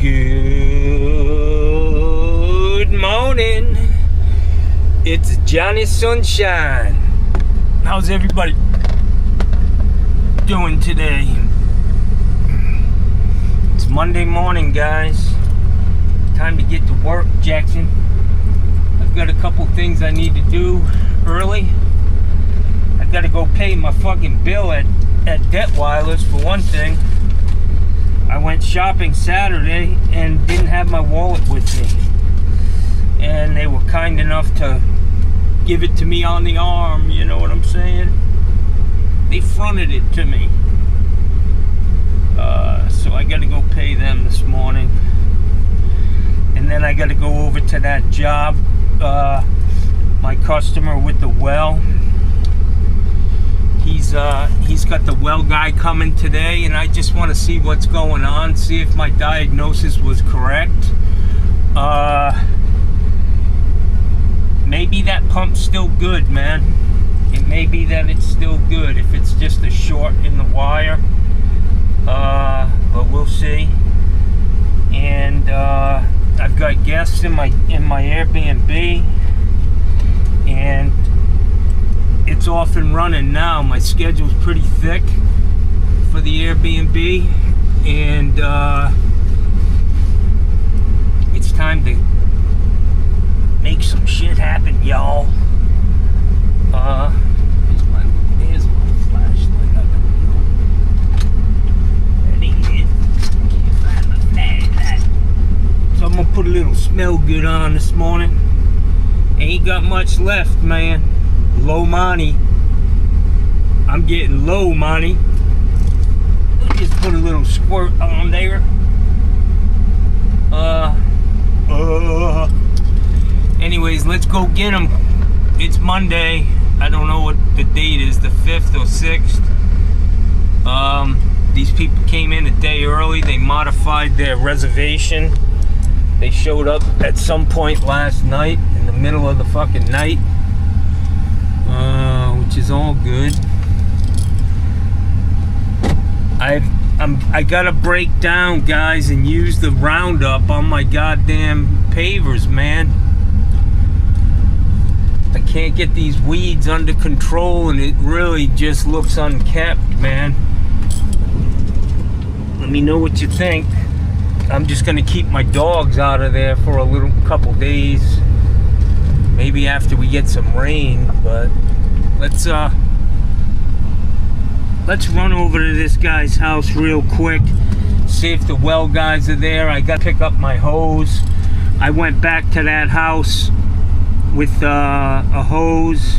Good morning. It's Johnny Sunshine. How's everybody doing today? It's Monday morning, guys. Time to get to work, Jackson. I've got a couple things I need to do early. I've got to go pay my fucking bill at Detweiler's for one thing. I went shopping Saturday and didn't have my wallet with me. And they were kind enough to give it to me on the arm, you know what I'm saying? They fronted it to me. So I gotta go pay them this morning. And then I gotta go over to that job, my customer with the well. He's got the well guy coming today, and I just want to see what's going on, see if my diagnosis was correct. Maybe that pump's still good, man. It may be that it's still good if it's just a short in the wire. But we'll see. And I've got guests in my Airbnb, and it's off and running now. My schedule's pretty thick for the Airbnb, and it's time to make some shit happen, y'all. Here's my flashlight. That ain't it. Can't find my flashlight. So I'm gonna put a little smell good on this morning. Ain't got much left, man. Low money. I'm getting low money. Just put a little squirt on there. Anyways, let's go get them. It's Monday. I don't know what the date is, the 5th or 6th. These people came in a day early. They modified their reservation. They showed up at some point last night, in the middle of the fucking night. Which is all good. I gotta break down, guys, and use the Roundup on my goddamn pavers, man. I can't get these weeds under control, and it really just looks unkept, man. Let me know what you think. I'm just gonna keep my dogs out of there for a couple days. Maybe after we get some rain, but let's run over to this guy's house real quick, see if the well guys are there. I gotta pick up my hose. I went back to that house with a hose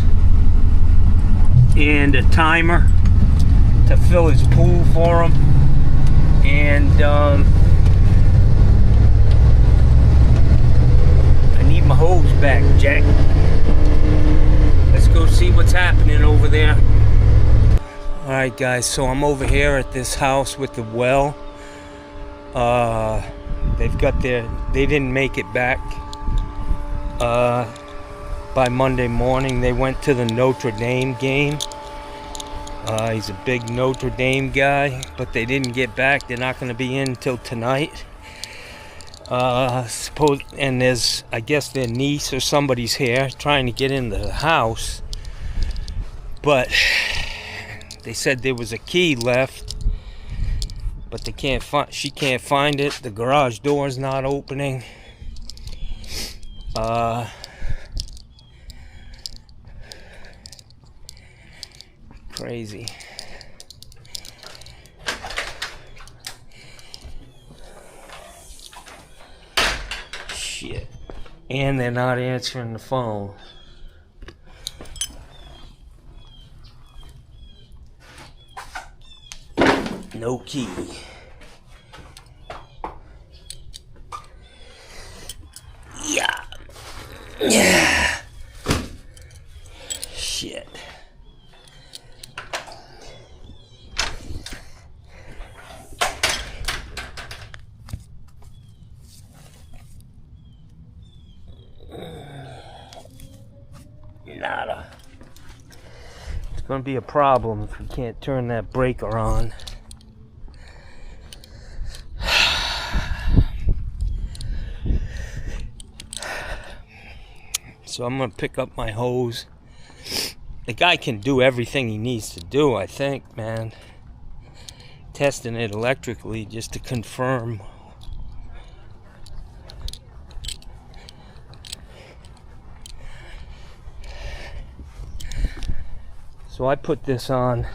and a timer to fill his pool for him, and I need my hose back, Jack. Let's go see what's happening over there. Alright, guys, so I'm over here at this house with the well. They didn't make it back by Monday morning. They went to the Notre Dame game. He's a big Notre Dame guy, but they didn't get back. They're not going to be in until tonight. And there's, I guess, their niece or somebody's here trying to get into the house, but they said there was a key left, but they can't find. She can't find it. The garage door's not opening. Crazy. Shit. And they're not answering the phone. No key. Yeah. Yeah. Shit. Nada. It's gonna be a problem if we can't turn that breaker on. So I'm gonna pick up my hose. The guy can do everything he needs to do, I think, man. Testing it electrically just to confirm. So I put this on.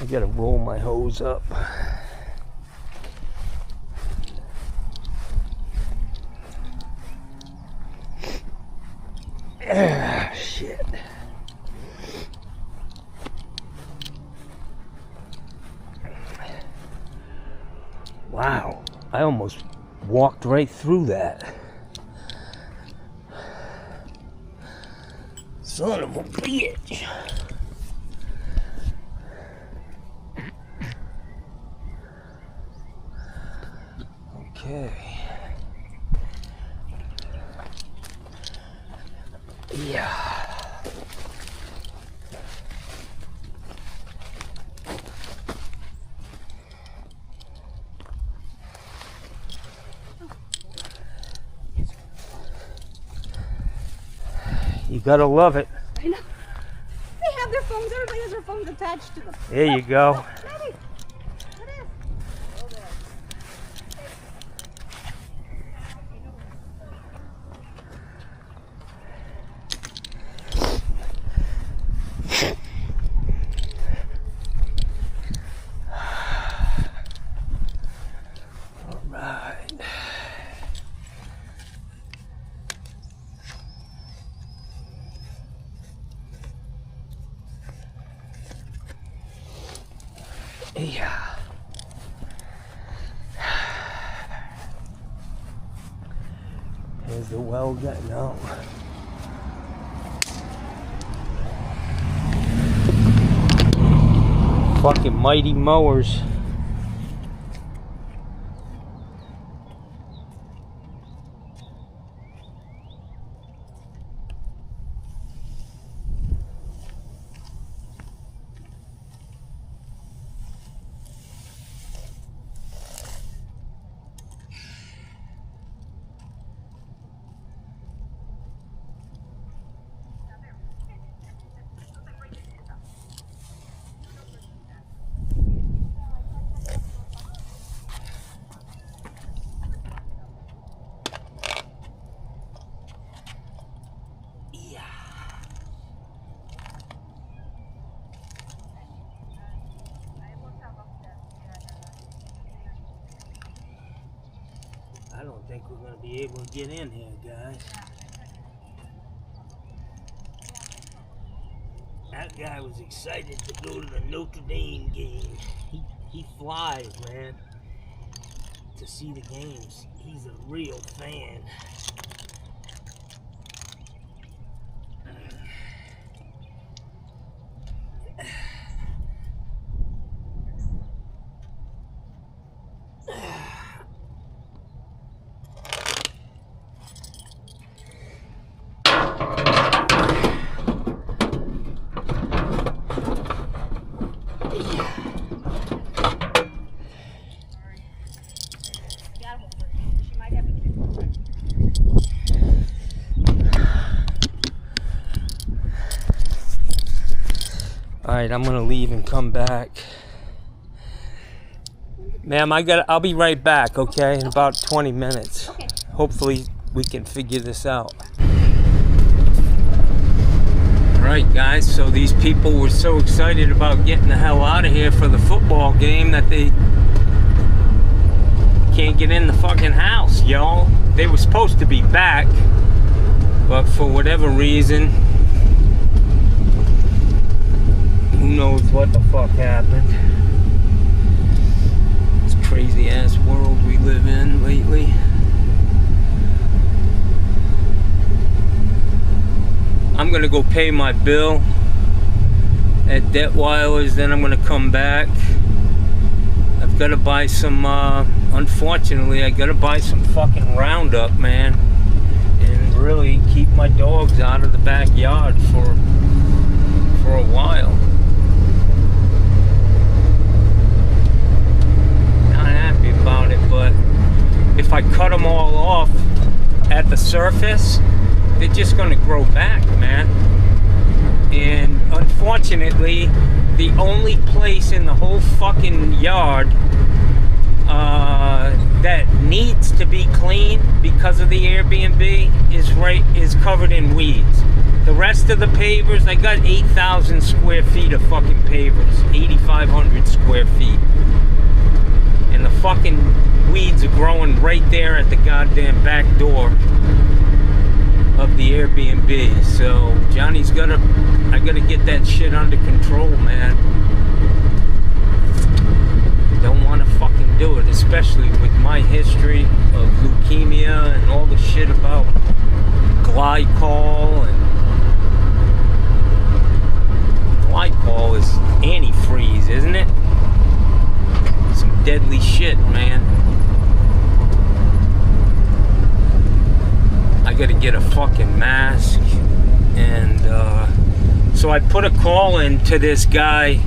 I gotta roll my hose up. Ah, shit. Wow, I almost walked right through that. Son of a bitch. Okay. Yeah. You gotta love it. I know. They have their phones. Everybody has their phones attached to them. There you go. Daddy, what is? Hold it. All right. Yeah. Here's the well getting out. Fucking mighty mowers. I don't think we're going to be able to get in here, guys. That guy was excited to go to the Notre Dame game. He flies, man, to see the games. He's a real fan. Alright, I'm gonna leave and come back. Ma'am, I'll be right back, okay? In about 20 minutes. Okay. Hopefully we can figure this out. Alright guys, so these people were so excited about getting the hell out of here for the football game that they can't get in the fucking house, y'all. They were supposed to be back, but for whatever reason, who knows what the fuck happened. This crazy ass world we live in lately. I'm gonna go pay my bill at Detweiler's, then I'm gonna come back. I've gotta buy some, unfortunately, I gotta buy some fucking Roundup, man, and really keep my dogs out of the backyard for a while. Not happy about surface, they're just gonna grow back, man. And unfortunately, the only place in the whole fucking yard that needs to be clean because of the Airbnb is covered in weeds. The rest of the pavers, I got 8,000 square feet of fucking pavers, 8,500 square feet. And the fucking weeds are growing right there at the goddamn back door of the Airbnb. So I gotta get that shit under control, man. Don't want to fucking do it, especially with my history of leukemia and all the shit about glycol. And glycol is antifreeze, isn't it? Some deadly shit, man. I gotta get a fucking mask. And so I put a call in to this guy.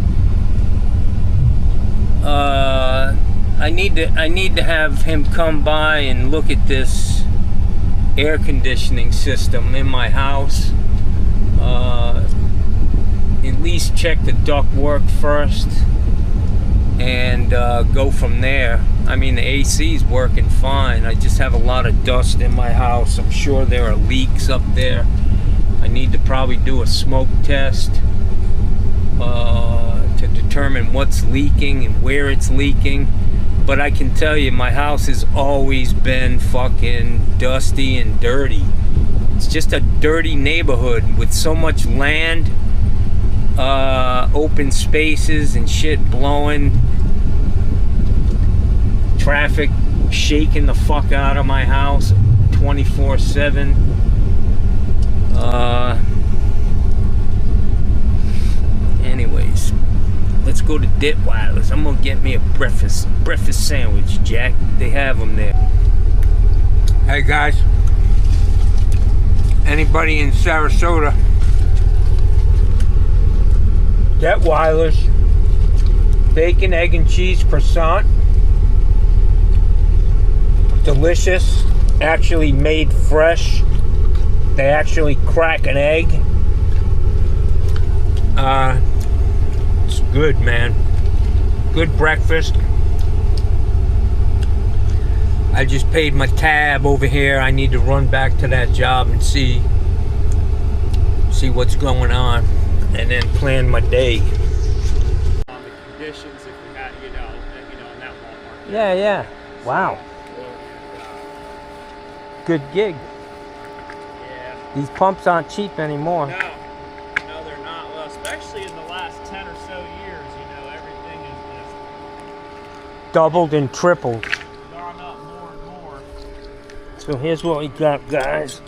I need to have him come by and look at this air conditioning system in my house. At least check the duct work first and go from there. I mean, the AC's working fine. I just have a lot of dust in my house. I'm sure there are leaks up there. I need to probably do a smoke test to determine what's leaking and where it's leaking. But I can tell you, my house has always been fucking dusty and dirty. It's just a dirty neighborhood with so much land, open spaces and shit blowing, traffic shaking the fuck out of my house 24/7. Anyways, let's go to Ditweiler's. I'm gonna get me a breakfast sandwich, Jack. They have them there. Hey guys, anybody in Sarasota? Ditweiler's bacon, egg, and cheese croissant. Delicious. Actually made fresh. They actually crack an egg. It's good, man. Good breakfast. I just paid my tab over here. I need to run back to that job and see what's going on, and then plan my day. Conditions if we had, in that ballpark. Yeah. Wow. Good gig. Yeah. These pumps aren't cheap anymore. No, they're not. Well, especially in the last 10 or so years, everything is Doubled and tripled. gone up more and more. So here's what we got, guys.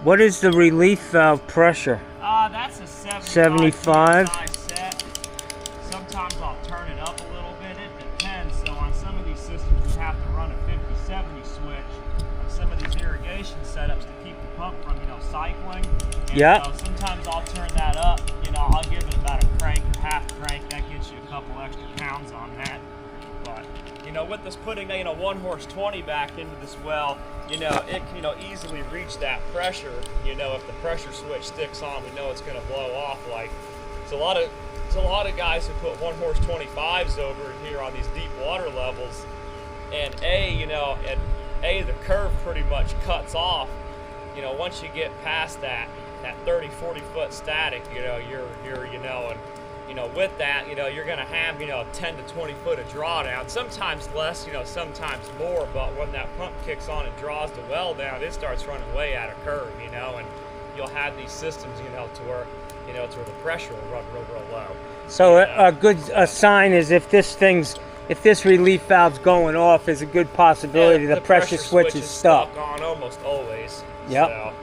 What is the relief valve pressure? That's a 75. PSI set. Sometimes I'll turn it up a little bit. It depends. So on some of these systems, you have to run a 50-70 switch. On some of these irrigation setups to keep the pump from, cycling. And so sometimes I'll turn that up. I'll give it about a crank or half crank. That gets you a couple extra pounds on that. But with us putting 1 horse 20 back into this well, it can easily reach that pressure. If the pressure switch sticks on, we know it's going to blow off. Like it's a lot of guys who put 1 horse 25s over here on these deep water levels, and the curve pretty much cuts off. Once you get past that 30-40 foot static, with that, you're going to have, 10 to 20 foot of drawdown, sometimes less, sometimes more, but when that pump kicks on and draws the well down, it starts running way out of curve, and you'll have these systems, to where the pressure will run real low. So a sign is if this relief valve's going off, is a good possibility the pressure switch is stuck on almost always. Yep. So,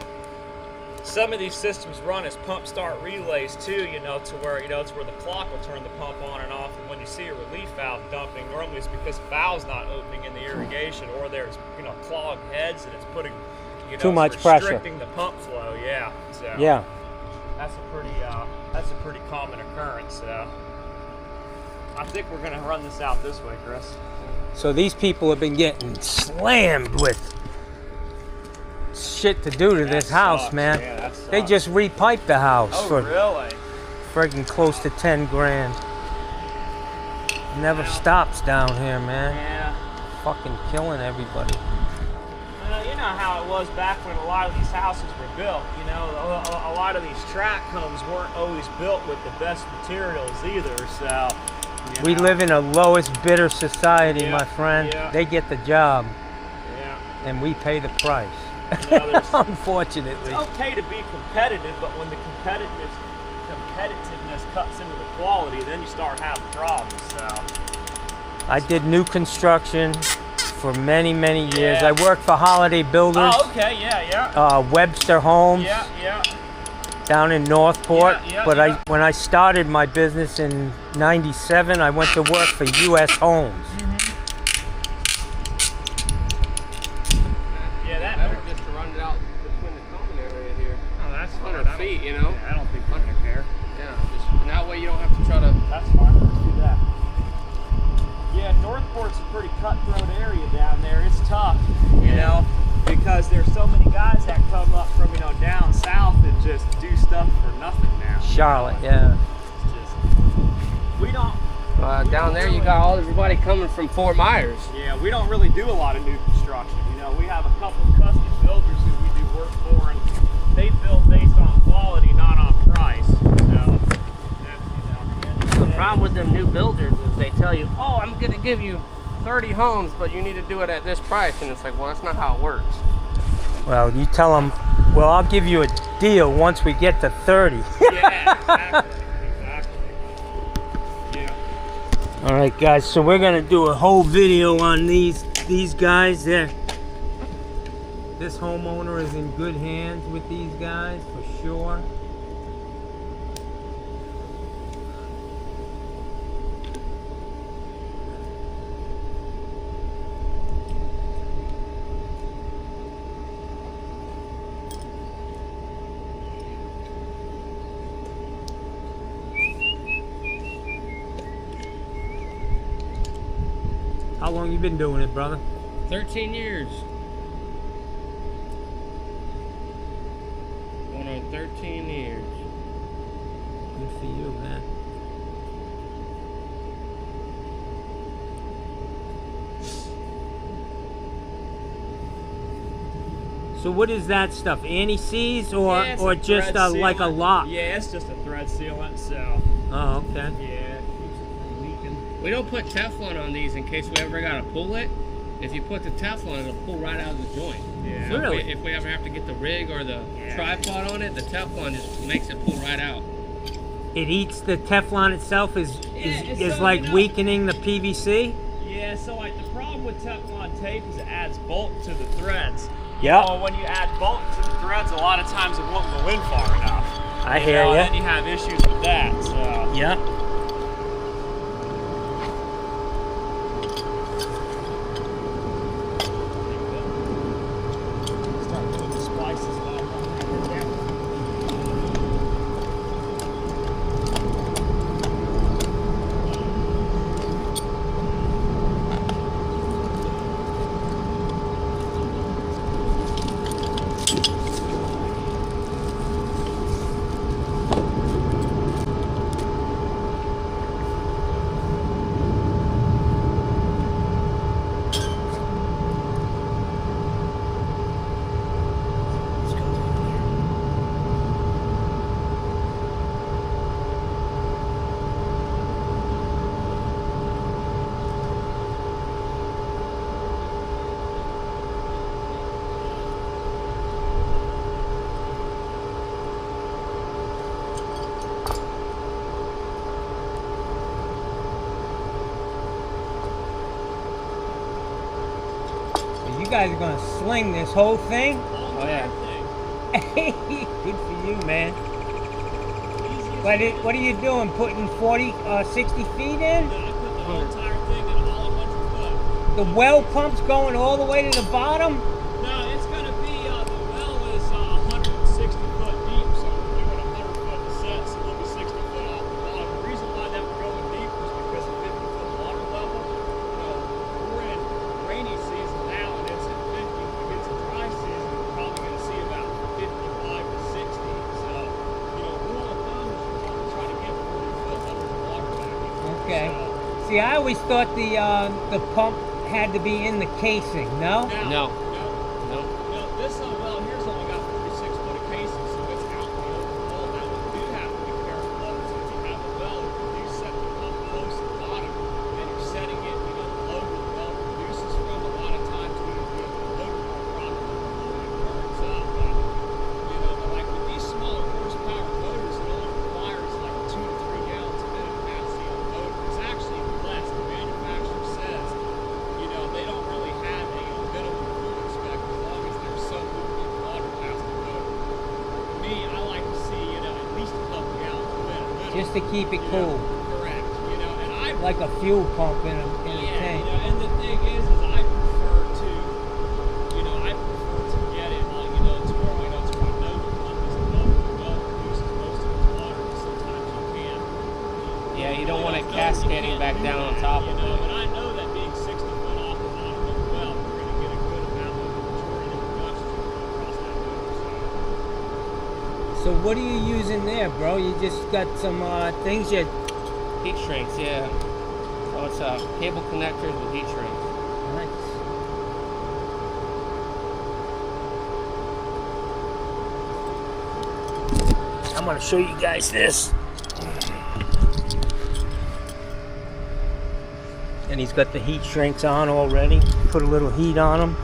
some of these systems run as pump start relays too, to where it's where the clock will turn the pump on and off. And when you see a relief valve dumping, normally it's because the valve's not opening in the irrigation, or there's clogged heads and it's putting too much pressure, restricting the pump flow. Yeah. So yeah. That's a pretty common occurrence. So I think we're gonna run this out this way, Chris. So these people have been getting slammed with shit to do to this house, sucks. man. Yeah, that They sucks. just repiped the house Oh, for really? friggin' close to 10 grand. Never stops down here, man. Yeah. Fucking killing everybody. You know how it was back when a lot of these houses were built. You know, a lot of these track homes weren't always built with the best materials either. So We live in a lowest bidder society, Yeah, my friend. yeah. They get the job, yeah. and we pay the price. You know, there's- Unfortunately. It's okay to be competitive, but when the competitiveness cuts into the quality, then you start having problems. So I did new construction for many, many years. Yeah. I worked for Holiday Builders, oh, okay, yeah. Webster Homes Yeah. down in Northport. Yeah, but yeah. when I started my business in '97, I went to work for U.S. Homes. Yeah, that. Better just to run it out between the common area here. Oh, that's fine. 100 feet, you know? Yeah, I don't think they're gonna care. Yeah, just, and that way you don't have to try to. That's fine. Let's do that. Yeah, Northport's a pretty cutthroat area down there. It's tough, you know, because there's so many guys that come up from, you know, down south and just do stuff for nothing now. Charlotte, yeah. It's just, we don't. Down there, you got everybody coming from Fort Myers. Yeah, we don't really do a lot of new construction. You know, we have a couple of custom builders who we do work for, and they build based on quality, not on price. So, The problem with them new builders is they tell you, oh, I'm going to give you 30 homes, but you need to do it at this price. And it's like, well, that's not how it works. Well, you tell them, well, I'll give you a deal once we get to 30. Yeah, exactly. Yeah. All right, guys, so we're gonna do a whole video on these guys. This homeowner is in good hands with these guys for sure. How long you been doing it, brother? 13 years. Going on 13 years. Good for you, man. So what is that stuff? Anti-seize or Yeah, it's or a just thread like a sealant. lock? Yeah, it's just a thread sealant, so Oh, okay. yeah, it keeps it from leaking. We don't put Teflon on these in case we ever got to pull it. If you put the Teflon, it'll pull right out of the joint. Yeah. So Really? if we ever have to get the rig or the tripod on it, the Teflon just makes it pull right out. It eats the Teflon itself is it's so, like you know- weakening the PVC. Yeah, so like the problem with Teflon tape is it adds bulk to the threads. Yeah. Well, when you add bulk to the threads, a lot of times it won't go in far enough. I hear ya. Then you have issues with that. So Yeah. start doing the splices that I want to have in there. You guys are gonna sling this whole thing? Oh, yeah. Good for you, man. What are you doing? Putting 40, 60 feet in? I put the whole entire thing in all 100 foot. The well pump's going all the way to the bottom? No, it's going to be, the well is 160 foot deep, so we're doing a 100 foot descent, so we'll be 60 foot off the bottom. The reason why that we're going deep is because of 50 foot water level. So we're Okay. So, See, I always thought the pump had to be in the casing. No. No. This well, here's only got 46 foot of casing, so it's out in the open wall. Now, what you do have to be careful of is if you have a well, if you set the pump close to the bottom and you're setting it, below where the well produces from, a lot of times we don't do the load pump properly, it burns up. But like with these smaller horsepower motors, it only requires like 2 to 3 gallons a minute capacity on the motor. It's actually less. The manufacturer says, they don't really have a minimum fuel spec as long as there's some movement water past the motor. For me, I like to see, at least a couple gallons a minute. Just to keep it cool. Correct. And I Like a fuel pump in a tank. and the thing is I prefer to, get it, to where to know the pump is above the well produces most of its water. Sometimes you can. Yeah, you don't want it cascading back down on top of it. And I know that being 60 foot off the bottom of the well, we're going to get a good amount of majority of the production across that motor. So what are you using there, bro? You just got some things you... Heat shrinks, yeah. So it's cable connectors with heat shrinks. Nice. I'm gonna show you guys this. And he's got the heat shrinks on already. Put a little heat on them.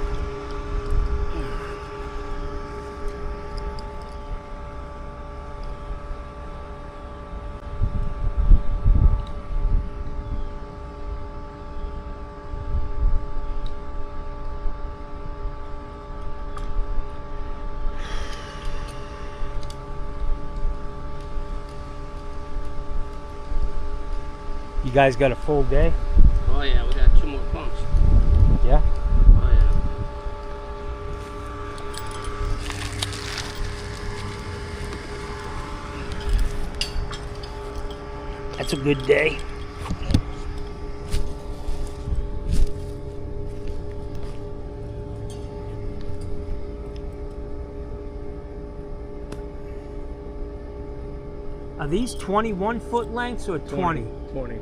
You guys got a full day? Oh yeah, we got 2 more pumps. Yeah? Oh yeah. That's a good day. Are these 21 foot lengths or 20? 20.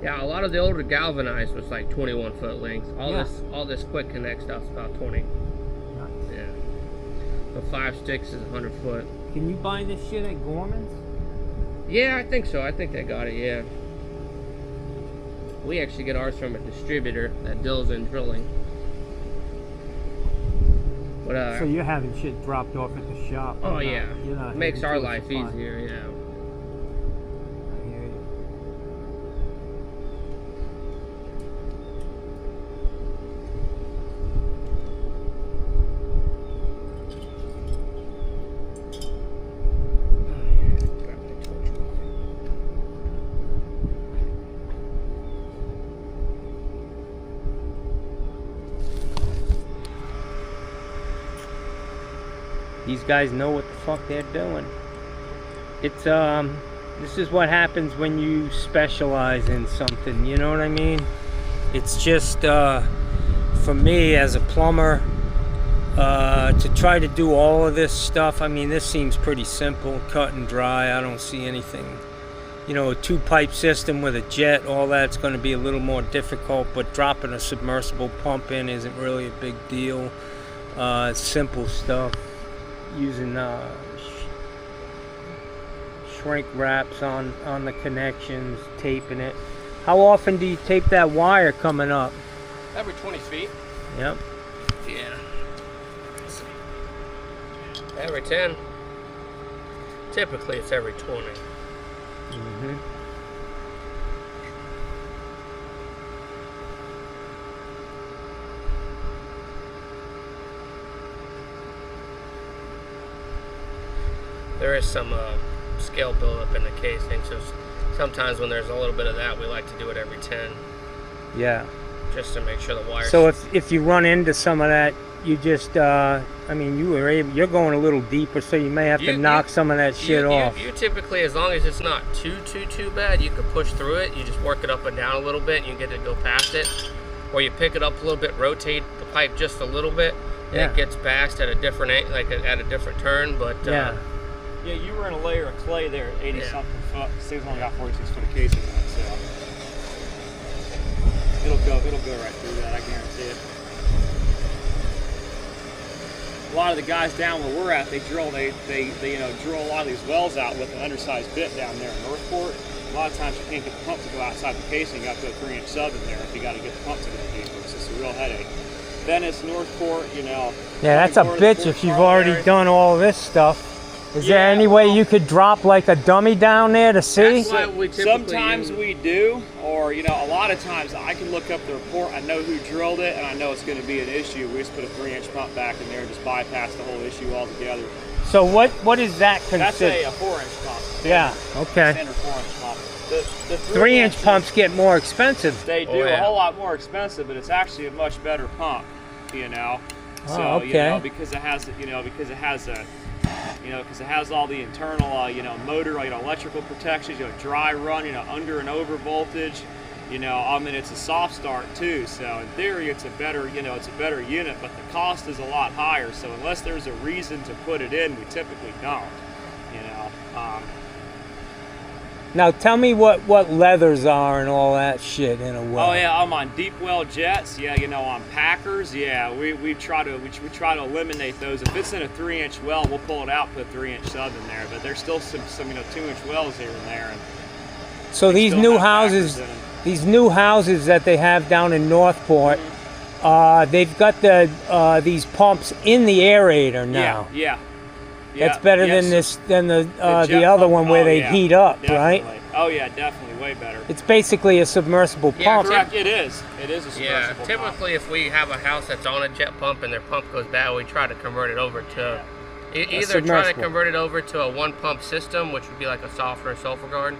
Yeah, a lot of the older galvanized was like 21 foot lengths. All this quick connect stuff's about 20. Nice. Yeah. So 5 sticks is 100 foot. Can you buy this shit at Gorman's? Yeah, I think so. I think they got it, yeah. We actually get ours from a distributor that deals in drilling. But, so you're having shit dropped off at the shop? Oh yeah. Makes our life supply. easier, yeah. I hear you. These guys know what the fuck they're doing. It's this is what happens when you specialize in something, you know what I mean? It's just for me as a plumber to try to do all of this stuff. I mean, this seems pretty simple, cut and dry. I don't see anything, a 2-pipe system with a jet, all that's going to be a little more difficult, but dropping a submersible pump in isn't really a big deal. It's simple stuff. Using shrink wraps on the connections, taping it. How often do you tape that wire coming up? Every 20 feet. Yep. Yeah. Every 10. Typically it's every 20. Mm-hmm. There is some scale buildup in the casing, so sometimes when there's a little bit of that, we like to do it every 10. Yeah. Just to make sure the wire. So if you run into some of that, you just I mean, you're going a little deeper, so you may have to knock some of that shit off. You typically, as long as it's not too bad, you can push through it. You just work it up and down a little bit, and you get to go past it. Or you pick it up a little bit, rotate the pipe just a little bit, and it gets passed at a different at a different turn. But yeah, you were in a layer of clay there at 80 something foot. Steve's only got 46 foot of casing. So it'll go right through that, I guarantee it. A lot of the guys down where we're at, they drill drill a lot of these wells out with an undersized bit down there in Northport. A lot of times you can't get the pump to go outside the casing. You have to put a 3-inch sub in there if you got to get the pump to go deeper. It's just a real headache. Venice, Northport, Yeah, that's a bitch if you've already done all this stuff. Is there any way you could drop like a dummy down there to see? That's what we sometimes we do, or a lot of times I can look up the report. I know who drilled it, and I know it's going to be an issue. We just put a 3-inch pump back in there and just bypass the whole issue altogether. So what is that consist? That's a 4-inch pump. Yeah. Okay. Standard 4-inch pump. The 3-inch pumps get more expensive. They do a whole lot more expensive, but it's actually a much better pump. So okay. because it has all the internal motor, electrical protections, dry run, under and over voltage. It's a soft start too. So in theory, it's a better unit, but the cost is a lot higher. So unless there's a reason to put it in, we typically don't. Now tell me what leathers are and all that shit in a well. Oh yeah, I'm on deep well jets. Yeah, on Packers. Yeah, we try to eliminate those. If it's in a 3-inch well, we'll pull it out, put a 3-inch sub in there. But there's still some 2-inch wells here and there. And so these new houses that they have down in Northport, they've got these pumps in the aerator now. Yeah. That's better than the other one where they heat up, definitely. right? Oh yeah, definitely, way better. It's basically a submersible pump. Correct. It is a submersible pump. Typically if we have a house that's on a jet pump and their pump goes bad, we try to convert it over to either try to convert it over to a 1-pump system, which would be like a softener sulfur guard,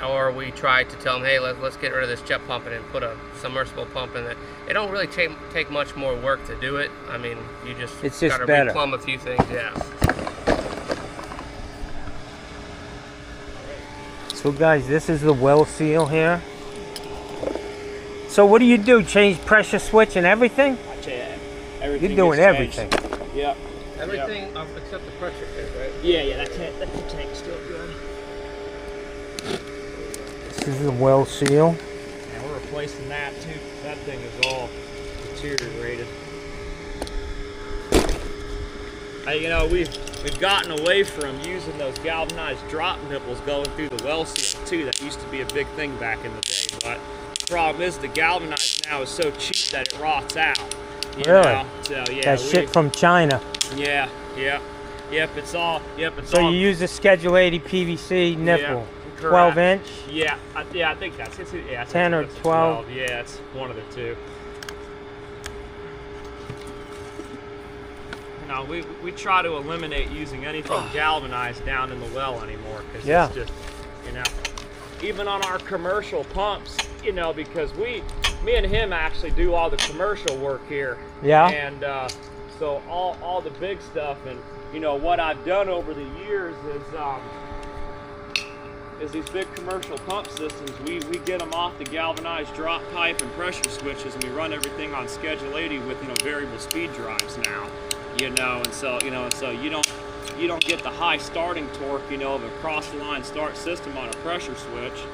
or we try to tell them, hey, let's get rid of this jet pump and then put a submersible pump in it. It don't really take much more work to do it. I mean, it's just got to replumb a few things. Yeah. So guys, this is the well seal here. So what do? Change pressure switch and everything? Everything. You're doing everything. Yep. Everything except the pressure tank, right? Yeah, that's the tank's still good. This is the well seal. And we're replacing that too. That thing is all deteriorated. We've gotten away from using those galvanized drop nipples going through the well seal too. That used to be a big thing back in the day, but the problem is the galvanized now is so cheap that it rots out. Really? So yeah. That shit from China. Yeah. Yep. It's all. So you use a Schedule 80 PVC nipple, 12-inch. Yeah. I think that's it. Yeah. 10 or 12. Yeah, it's one of the two. No, we try to eliminate using anything galvanized down in the well anymore, because it's just, even on our commercial pumps, because me and him actually do all the commercial work here. Yeah. And so all the big stuff, and what I've done over the years is these big commercial pump systems, we get them off the galvanized drop pipe and pressure switches, and we run everything on Schedule 80 with variable speed drives now. And so you don't get the high starting torque, of a cross the line start system on a pressure switch.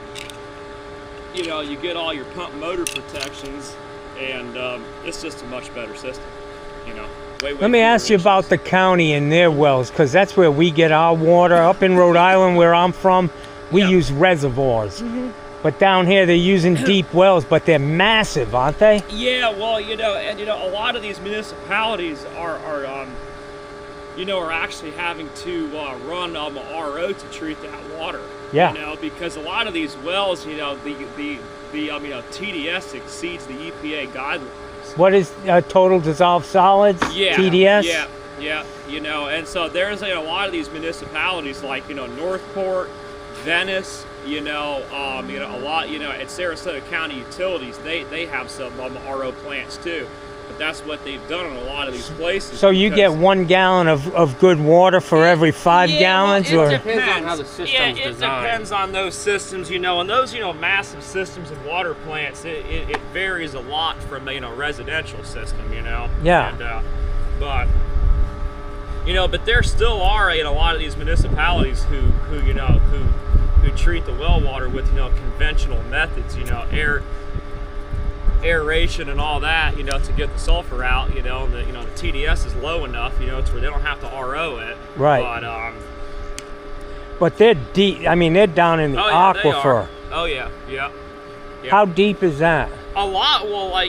You get all your pump motor protections, and it's just a much better system. Let me ask you about the county and their wells, because that's where we get our water. Up in Rhode Island, where I'm from, we use reservoirs. But down here they're using deep wells, but they're massive, aren't they? Yeah, well, a lot of these municipalities are actually having to run RO to treat that water. Yeah. Because a lot of these wells, the TDS exceeds the EPA guidelines. What is total dissolved solids? Yeah. TDS? Yeah. And so there's a lot of these municipalities like Northport, Venice, a lot, at Sarasota County Utilities, they have some RO plants too. But that's what they've done in a lot of these places. So you get 1 gallon of good water for every 5 gallons? Well, it depends on how the system's designed. It depends on those systems, and those, massive systems and water plants, it varies a lot from, residential system, Yeah. And, but there still are, a lot of these municipalities who treat the well water with, you know, conventional methods, you know, aeration and all that, you know, to get the sulfur out, you know, and the TDS is low enough, you know, to where they don't have to RO it. Right. But they're deep. I mean, they're down in the aquifer. Oh yeah, yeah. How deep is that? A lot. Well,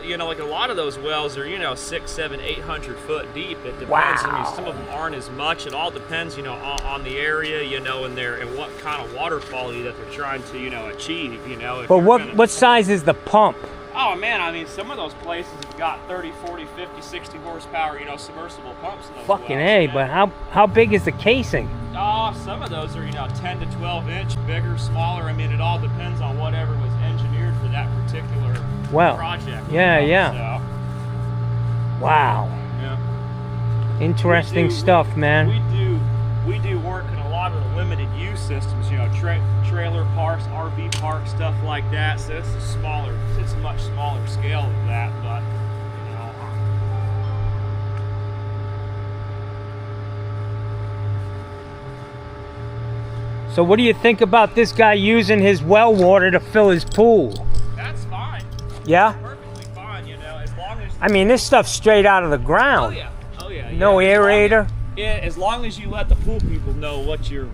you know, like a lot of those wells are, you know, 600, 700, 800 foot deep. It depends. Wow. I mean, some of them aren't as much. It all depends, you know, on the area, you know, and what kind of water quality that they're trying to, you know, achieve. You know. But what size is the pump? Oh man, I mean, some of those places have got 30, 40, 50, 60 horsepower, you know, submersible pumps in those Fucking wells, A, man. but how big is the casing? Some of those are, you know, 10 to 12 inch, bigger, smaller. I mean, it all depends on whatever was engineered for that particular project. Yeah, you know, yeah. So, wow. yeah. Interesting stuff, man. We do work in a lot of the limited use systems, you know, trailer parks, RV parks, stuff like that. So it's a much smaller scale of that, but you know. So what do you think about this guy using his well water to fill his pool? That's fine. Yeah? Perfectly fine, you know, as long as. I mean, this stuff's straight out of the ground. Oh yeah. Oh yeah. No aerator. As long as you let the pool people know what you're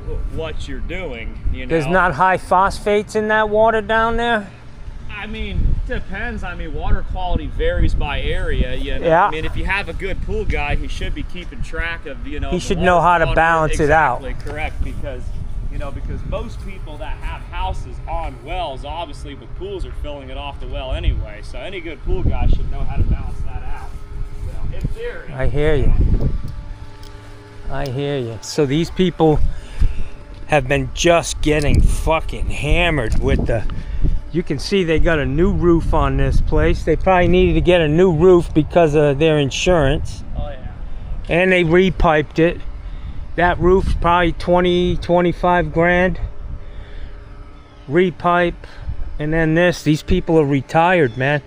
doing, you know. There's not high phosphates in that water down there? I mean, depends. I mean, water quality varies by area, you know. Yeah. I mean, if you have a good pool guy, he should be keeping track of, you know. He should know how to balance it out. Exactly, correct, because most people that have houses on wells, obviously with pools, are filling it off the well anyway. So any good pool guy should know how to balance that out. So, in theory. I hear you. I hear you. So these people have been just getting fucking hammered with the... You can see they got a new roof on this place. They probably needed to get a new roof because of their insurance. Oh yeah. And they repiped it. That roof's probably 20, 25 grand. Repipe. And then this. These people are retired, man.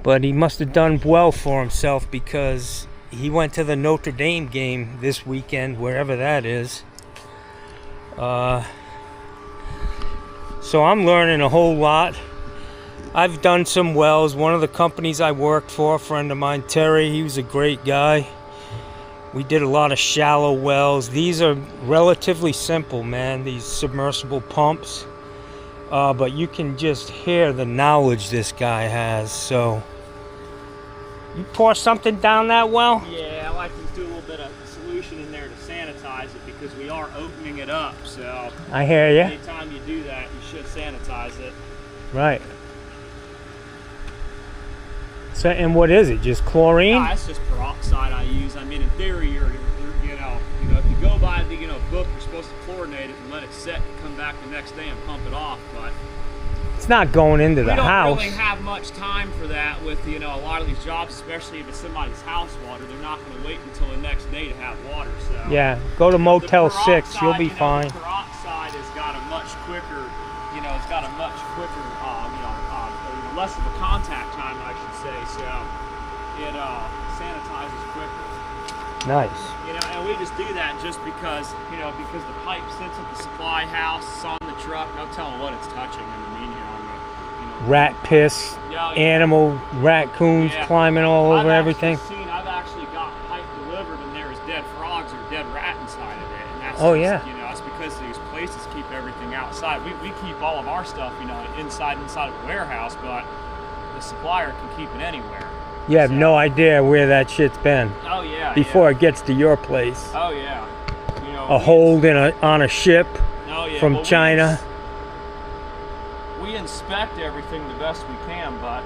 But he must have done well for himself because he went to the Notre Dame game this weekend, wherever that is. So I'm learning a whole lot. I've done some wells. One of the companies I worked for, a friend of mine, Terry, he was a great guy. We did a lot of shallow wells. These are relatively simple, man, these submersible pumps. But you can just hear the knowledge this guy has. So, you pour something down that well? Yeah, I like to do a little bit of solution in there to sanitize it because we are opening it up. So I hear you. Anytime you do that, you should sanitize it. Right. So, and what is it? Just chlorine? No, it's just peroxide I use. I mean, in theory, you're if you go by the book, you're supposed to chlorinate it and let it set and come back the next day and pump it off. But it's not going into the house. We don't really have much time for that with a lot of these jobs, especially if it's somebody's house water. They're not going to wait until the next day to have water. So yeah, go to Motel 6. You'll be fine. The peroxide has got a much quicker, less of a contact time, I should say. So it sanitizes quicker. Nice. And we just do that just because, because the pipe sits at the supply house, it's on the truck, no telling what it's touching. Rat piss, animal, raccoons climbing all over everything. I've actually got pipe delivered and there is dead frogs or dead rat inside of it. And that's it's because these places keep everything outside. We keep all of our stuff, inside of a warehouse, but the supplier can keep it anywhere. You have no idea where that shit's been. Oh yeah. Before it gets to your place. Oh yeah. A hold on a ship from China. We inspect everything the best we can, but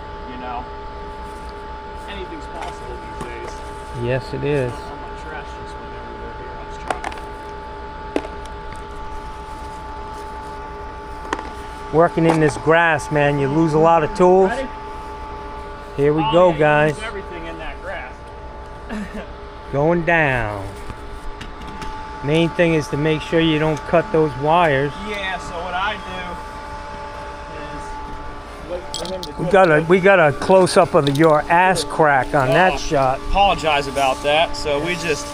anything's possible these days. Yes, it is. All my trash just went everywhere here. I was trying. Working in this grass, man, you lose a lot of tools. Ready? Here we go, guys. You lose everything in that grass. Going down. Main thing is to make sure you don't cut those wires. Yeah, so what I do is wait for him to we got a close up of your ass crack on that shot. Apologize about that. So we just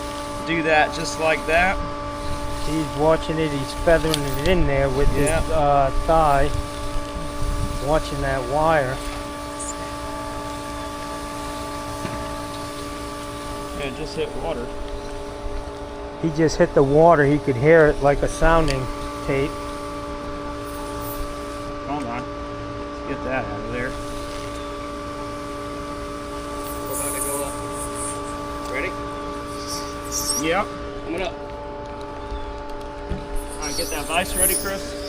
do that just like that. He's watching it. He's feathering it in there with his thigh. Watching that wire. Yeah, it just hit water. He just hit the water. He could hear it like a sounding tape. Hold on. Let's get that out of there. We're about to go up. Ready? Yep. Coming up. Alright, get that vise ready, Chris.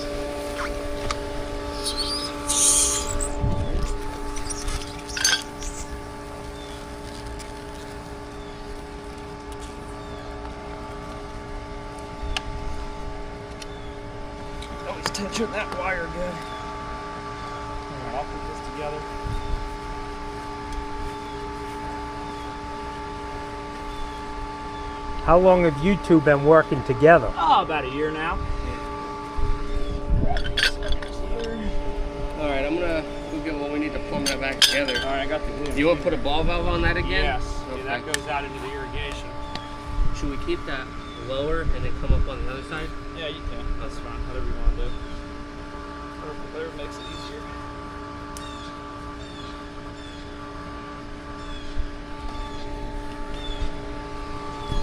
Always touching that wire good. Alright, I'll put this together. How long have you two been working together? Oh, about a year now. All right, I'm gonna go get what we need to plumb that back together. All right, I got the glue. Do you want to put a ball valve on that again? Yes. Okay. Yeah, that goes out into the irrigation. Should we keep that lower and then come up on the other side? Yeah, you can. That's fine. Whatever you want to do. Whatever makes it easier.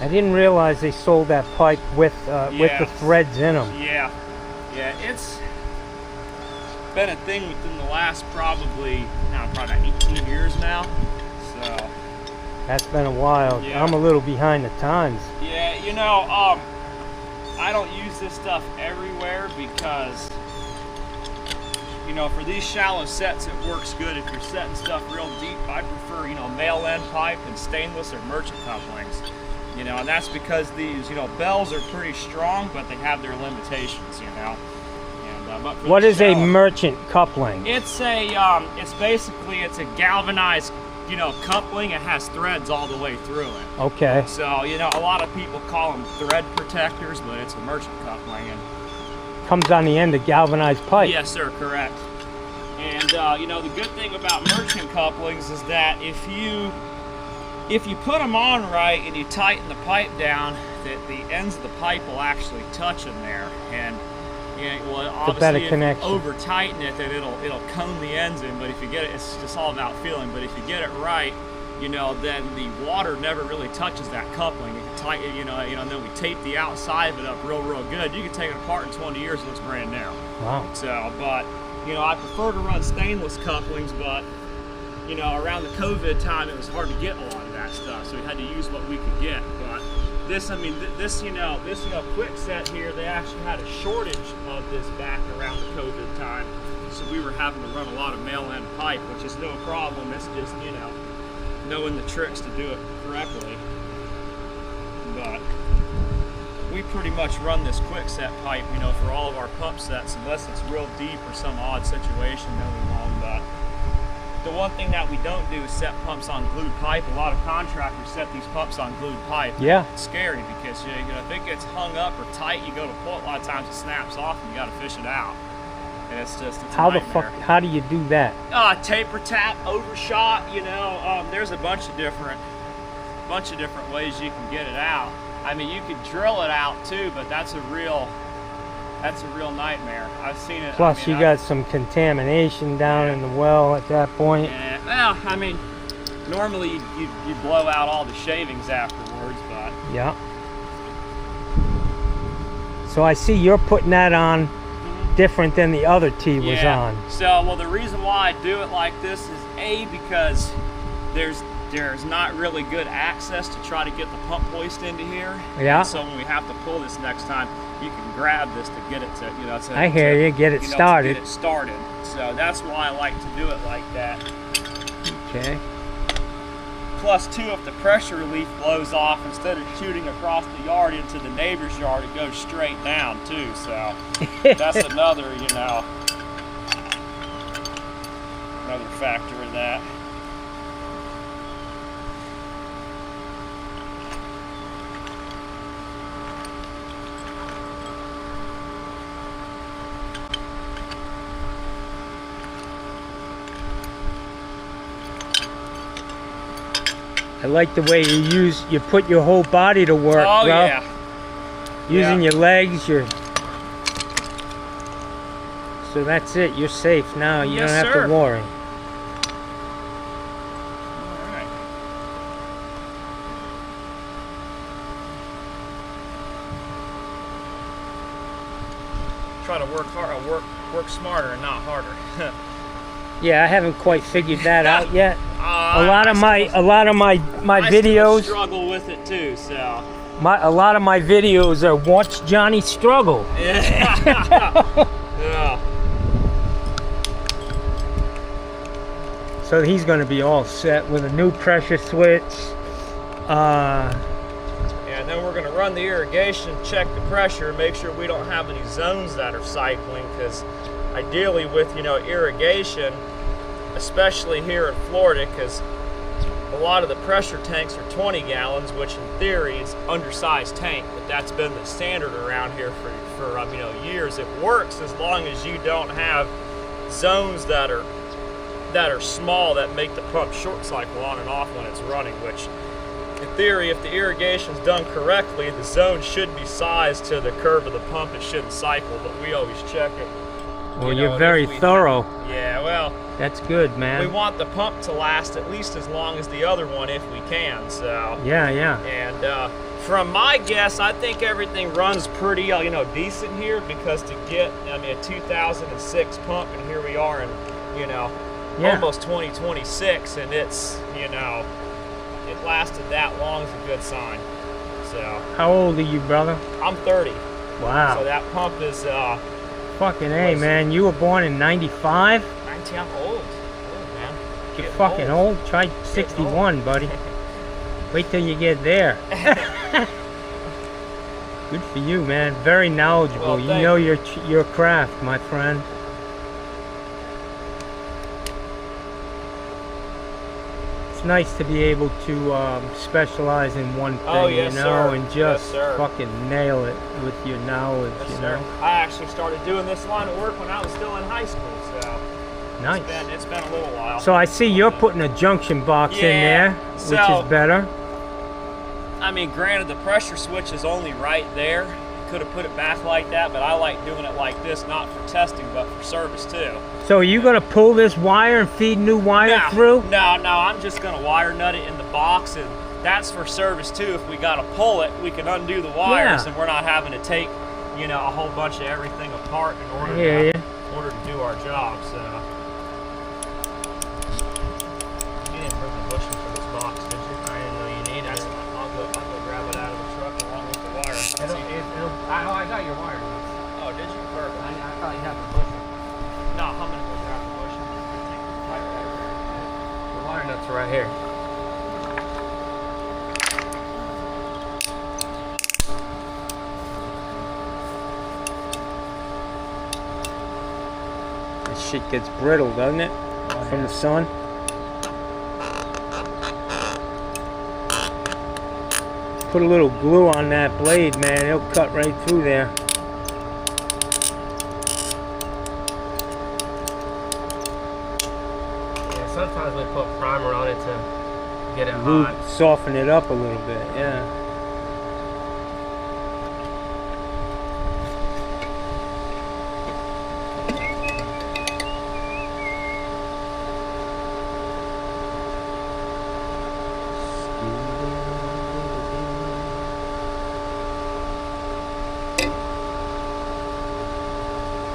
I didn't realize they sold that pipe with the threads in them. Yeah. Yeah, it's been a thing within the last probably about 18 years now. So That's been a while. Yeah. I'm a little behind the times. yeah, you know, I don't use this stuff everywhere because, you know, for these shallow sets it works good. If you're setting stuff real deep, I prefer, you know, male end pipe and stainless or merchant couplings. You know, and that's because these, you know, bells are pretty strong, but they have their limitations, you know. And but for What is a shallow- merchant coupling? It's a, it's a galvanized, you know, coupling. It has threads all the way through it. Okay. So, you know, a lot of people call them thread protectors, but it's a merchant coupling. And Comes on the end of galvanized pipe. yes, sir, correct. And, you know, the good thing about merchant couplings is that if you put them on right and you tighten the pipe down, that the ends of the pipe will actually touch in there. And well, It's a better obviously, if connection. you over tighten it, then it'll cone the ends in. But if you get it, it's just all about feeling. But if you get it right, you know, then the water never really touches that coupling. You can tighten, you know, and then we tape the outside of it up real good. You can take it apart in 20 years, it looks brand new. Wow. So, but you know, I prefer to run stainless couplings, but you know, around the COVID time, it was hard to get a lot of that stuff, so we had to use what we could get. But this, I mean, this quick set here, they actually had a shortage of this back around the COVID time, so we were having to run a lot of male end pipe, which is no problem. It's just, you know, knowing the tricks to do it correctly. But we pretty much run this quick set pipe, you know, for all of our pump sets, unless it's real deep or some odd situation, then we won't. But the one thing that we don't do is set pumps on glued pipe. A lot of contractors set these pumps on glued pipe. Yeah. It's scary because, you know, if it gets hung up or tight, you go to pull it, a lot of times it snaps off and you got to fish it out. And it's a How the nightmare. fuck? How do you do that? Taper tap, overshot, you know, there's a bunch of different ways you can get it out. I mean, you could drill it out too, but that's a real nightmare. I've seen it. Plus, I mean, you got some contamination down in the well at that point. Yeah, well, I mean, normally you blow out all the shavings afterwards, but Yeah. So I see you're putting that on different than the other tee was yeah. on. So, well, the reason why I do it like this is because there's not really good access to try to get the pump hoist into here. Yeah. And so when we have to pull this next time, you can grab this to get it to, you know, I hear you. Get it you know, started. To get it started. So that's why I like to do it like that. Okay. Plus, too, if the pressure relief blows off, instead of shooting across the yard into the neighbor's yard, it goes straight down too. So that's another, you know, another factor in that. I like the way you put your whole body to work, Oh bro. yeah. using your legs, so that's it. You're safe now. You Yes, don't have sir. to worry. All right. Try to work hard, work smarter and not harder. Yeah, I haven't quite figured that out yet. I A lot of my videos still struggle with it too, so. a lot of my videos are watch Johnny struggle. Yeah. Yeah. So he's going to be all set with a new pressure switch. And then we're going to run the irrigation, check the pressure, make sure we don't have any zones that are cycling, because ideally with, irrigation, especially here in Florida, because a lot of the pressure tanks are 20 gallons, which in theory is undersized tank, but that's been the standard around here for years. It works as long as you don't have zones that are small that make the pump short cycle on and off when it's running, which in theory, if the irrigation's done correctly, the zone should be sized to the curve of the pump. It shouldn't cycle, but we always check it. Well, you're very thorough. Yeah, well, that's good, man. we want the pump to last at least as long as the other one if we can, so. Yeah. And from my guess, I think everything runs pretty, decent here, because to get, a 2006 pump, and here we are in, almost 2026, and it's, it lasted that long is a good sign. So. How old are you, brother? I'm 30. Wow. So that pump is, fucking A, man. You were born in 95? 19, I'm old. Old, man. You're Getting fucking old. Try 61, buddy. Wait till you get there. Good for you, man. Very knowledgeable. Well, you know your craft, my friend. It's nice to be able to specialize in one thing, yes, sir. And Yes, just sir. fucking nail it with your knowledge, Yes, sir. I actually started doing this line of work when I was still in high school, so Nice. it's been a little while. So I see you're putting a junction box in there, which is better. I mean, granted, the pressure switch is only right there. Could have put it back like that, but I like doing it like this, not for testing, but for service too. So are you gonna pull this wire and feed new wire through? No, I'm just gonna wire nut it in the box, and that's for service too. If we gotta pull it, we can undo the wires, and we're not having to take, a whole bunch of everything apart in order to do our job. So you didn't bring the bushing for this box, did you? I didn't know you needed it. I'll go grab it out of the truck along with the wire. I got your wire. Oh, did you? Perfect. I thought you had the bushing. No, I'm gonna go grab the bushing. Take the pipe right there. The wire nuts are right here. This shit gets brittle, doesn't it? From the sun. Put a little glue on that blade, man. It'll cut right through there. Yeah, sometimes we put primer on it to get it hot. Soften it up a little bit, yeah.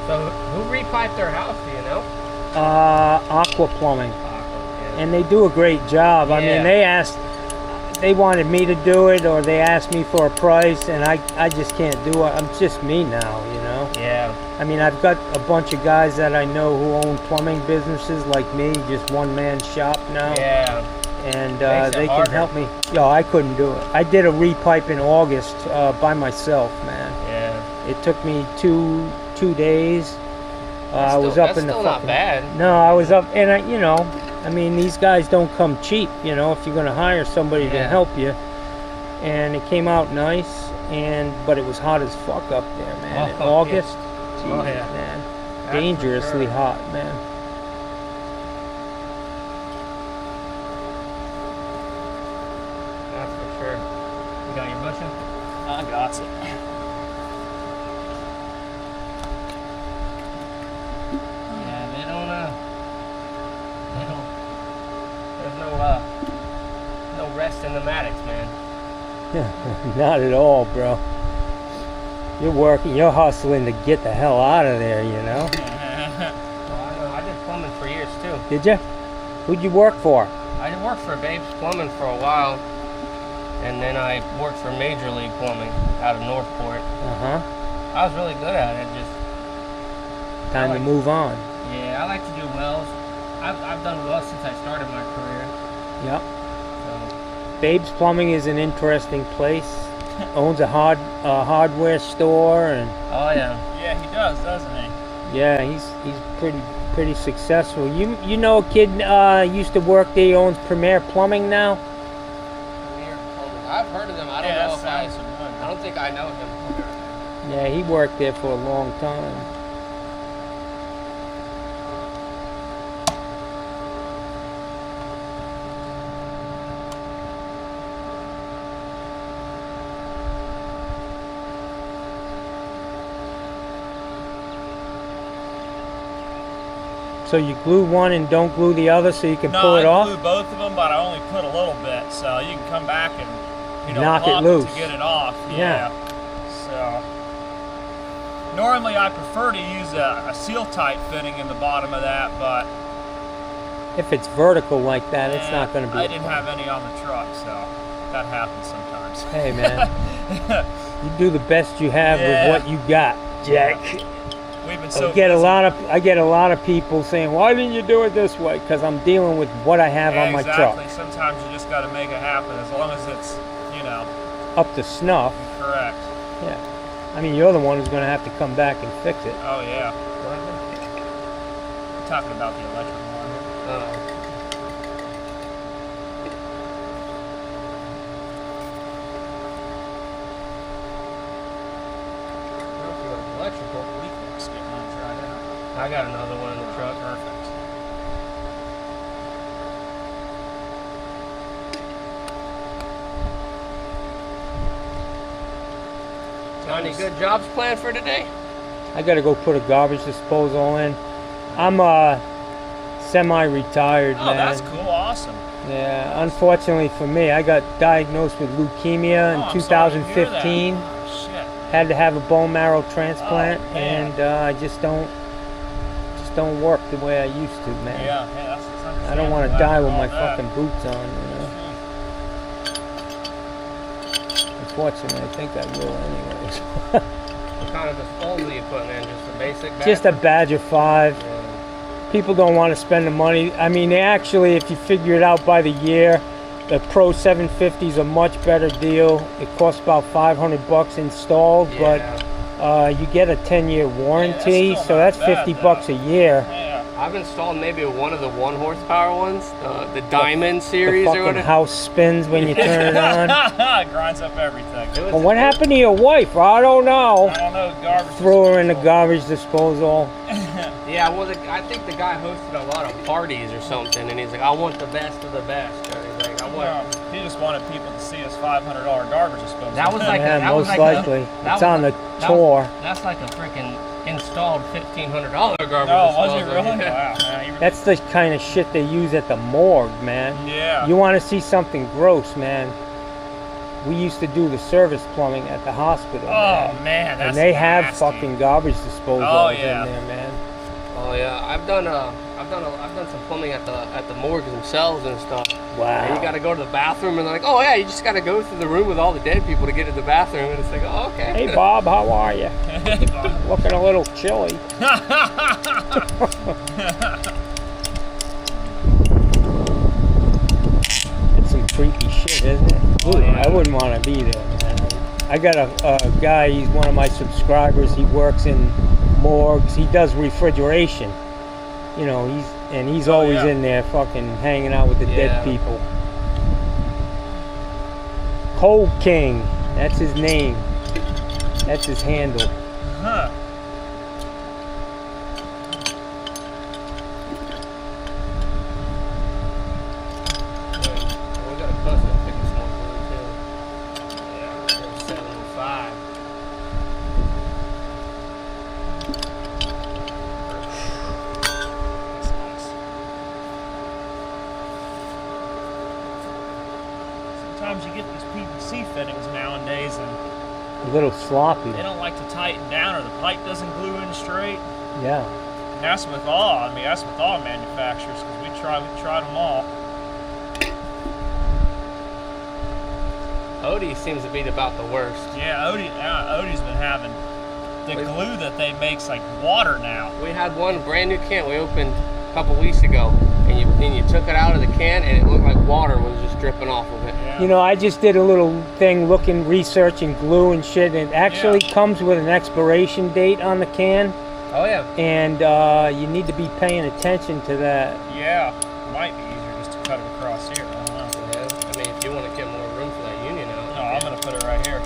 So who repiped their house, do you know? Aqua Plumbing. And they do a great job. I mean, they wanted me to do it, or they asked me for a price, and I just can't do it. I'm just me now, Yeah. I mean, I've got a bunch of guys that I know who own plumbing businesses like me, just one-man shop now. Yeah. And they can help me. Yo, I couldn't do it. I did a repipe in August by myself, man. Yeah. It took me two days. I was up in the still fucking. not bad. No, I was up, and I mean, these guys don't come cheap. If you're gonna hire somebody to help you, and it came out nice, but it was hot as fuck up there, man. In August, Oh, yeah. man, That's dangerously for sure. hot, man. That's for sure. You got your bushing? I got it. Not at all, bro. You're working, you're hustling to get the hell out of there, you know? Well, I did plumbing for years too. Did you? Who'd you work for? I did work for Babe's Plumbing for a while, and then I worked for Major League Plumbing out of Northport. I was really good at it. Just Time to move on. Yeah, I like to do wells. I've done wells since I started my career. Yep. So. Babe's Plumbing is an interesting place. Owns a hardware store, and Oh yeah. Yeah, he does, doesn't he? yeah, he's pretty successful. You know a kid used to work there. He owns Premier Plumbing now. Premier Plumbing. I've heard of them. I don't Yeah, know that if sounds familiar. I don't think I know him. Yeah, he worked there for a long time. So you glue one and don't glue the other, so you can pull it off? No, I glue both of them, but I only put a little bit, so you can come back and knock it pump loose to get it off. Yeah. So normally I prefer to use a seal tight fitting in the bottom of that, but if it's vertical like that, it's not going to be. I didn't have any on the truck, so that happens sometimes. Hey man, you do the best you have with what you got, Jack. We've been so I get busy. a lot of people saying, "Why didn't you do it this way?" Because I'm dealing with what I have on my truck. Exactly. Sometimes you just got to make it happen, as long as it's, up to snuff. correct. Yeah. I mean, you're the one who's going to have to come back and fix it. Oh yeah. I'm talking about the electric one. Electrical. Let's get mine tried out. I got another one in the truck. Perfect. Got any good jobs planned for today? I got to go put a garbage disposal in. I'm semi-retired, Oh, man. that's cool. Awesome. Yeah, unfortunately for me, I got diagnosed with leukemia in I'm sorry to hear that. 2015. Oh, shit. Had to have a bone marrow transplant, Oh, man. and I just don't work the way I used to, man. Yeah, that's I don't want to understandable die with after my all that. fucking boots on, you know. Unfortunately, I think I will anyways. What kind of disposal are you putting in? Just a basic bag? Just a Badger 5. Yeah. People don't want to spend the money. I mean, they actually, if you figure it out by the year, the Pro 750 is a much better deal. It costs about $500 installed, Yeah. but you get a 10-year warranty, still so not that's bad, $50 a year. Yeah. I've installed maybe one of the 1 horsepower ones, the Diamond The series or fucking whatever. house spins when you turn it on. It grinds up everything. It was- Well, what happened to your wife? I don't know. I don't know, garbage. Throw her in the disposal. garbage disposal. Yeah, well, I think the guy hosted a lot of parties or something, and he's like, I want the best of the best. And he's like, I want. Well, he just wanted people to see his $500 garbage disposal. That was like Yeah, that was most like likely. that It's was on the that was- tour. That's like a freaking installed $1,500 garbage Oh, disposal. was it really? Yeah. Wow, man. That's the kind of shit they use at the morgue, man. Yeah. You want to see something gross, man? We used to do the service plumbing at the hospital. Oh man. man, that's And they have nasty. fucking garbage disposals Oh, yeah. in there, man. Oh yeah, I've done some plumbing at the morgues themselves and stuff. Wow. And you got to go to the bathroom, and they're like, oh yeah, you just got to go through the room with all the dead people to get to the bathroom, and it's like, oh okay. Hey Bob, how are you? Looking a little chilly. It's some creepy shit, isn't it? Ooh, yeah. I wouldn't want to be there, man. I got a guy, he's one of my subscribers. He works in morgues. He does refrigeration. You know, he's always yeah. in there fucking hanging out with the Yeah. dead people. Cold King, that's his name. That's his handle. Huh. We got a custom ticket smoke room too. Yeah, there's 705. That's nice. Sometimes you get these PVC fittings nowadays, and A little sloppy. they don't like to tighten down, or the pipe doesn't glue in straight. Yeah. And that's with all. I mean, that's with all manufacturers, because we tried them all. Odie seems to be about the worst. Yeah, Odie's been having the glue that they make's like water now. We had one brand new can we opened a couple weeks ago, and you took it out of the can, and it looked like water was just dripping off of it. Yeah. You know, I just did a little thing researching glue and shit, and it actually comes with an expiration date on the can, Oh yeah. and you need to be paying attention to that. Yeah, might be easier just to cut it across here. I don't know. Yeah. I mean, if you want to get more room for that union out. No, I'm gonna put it right here.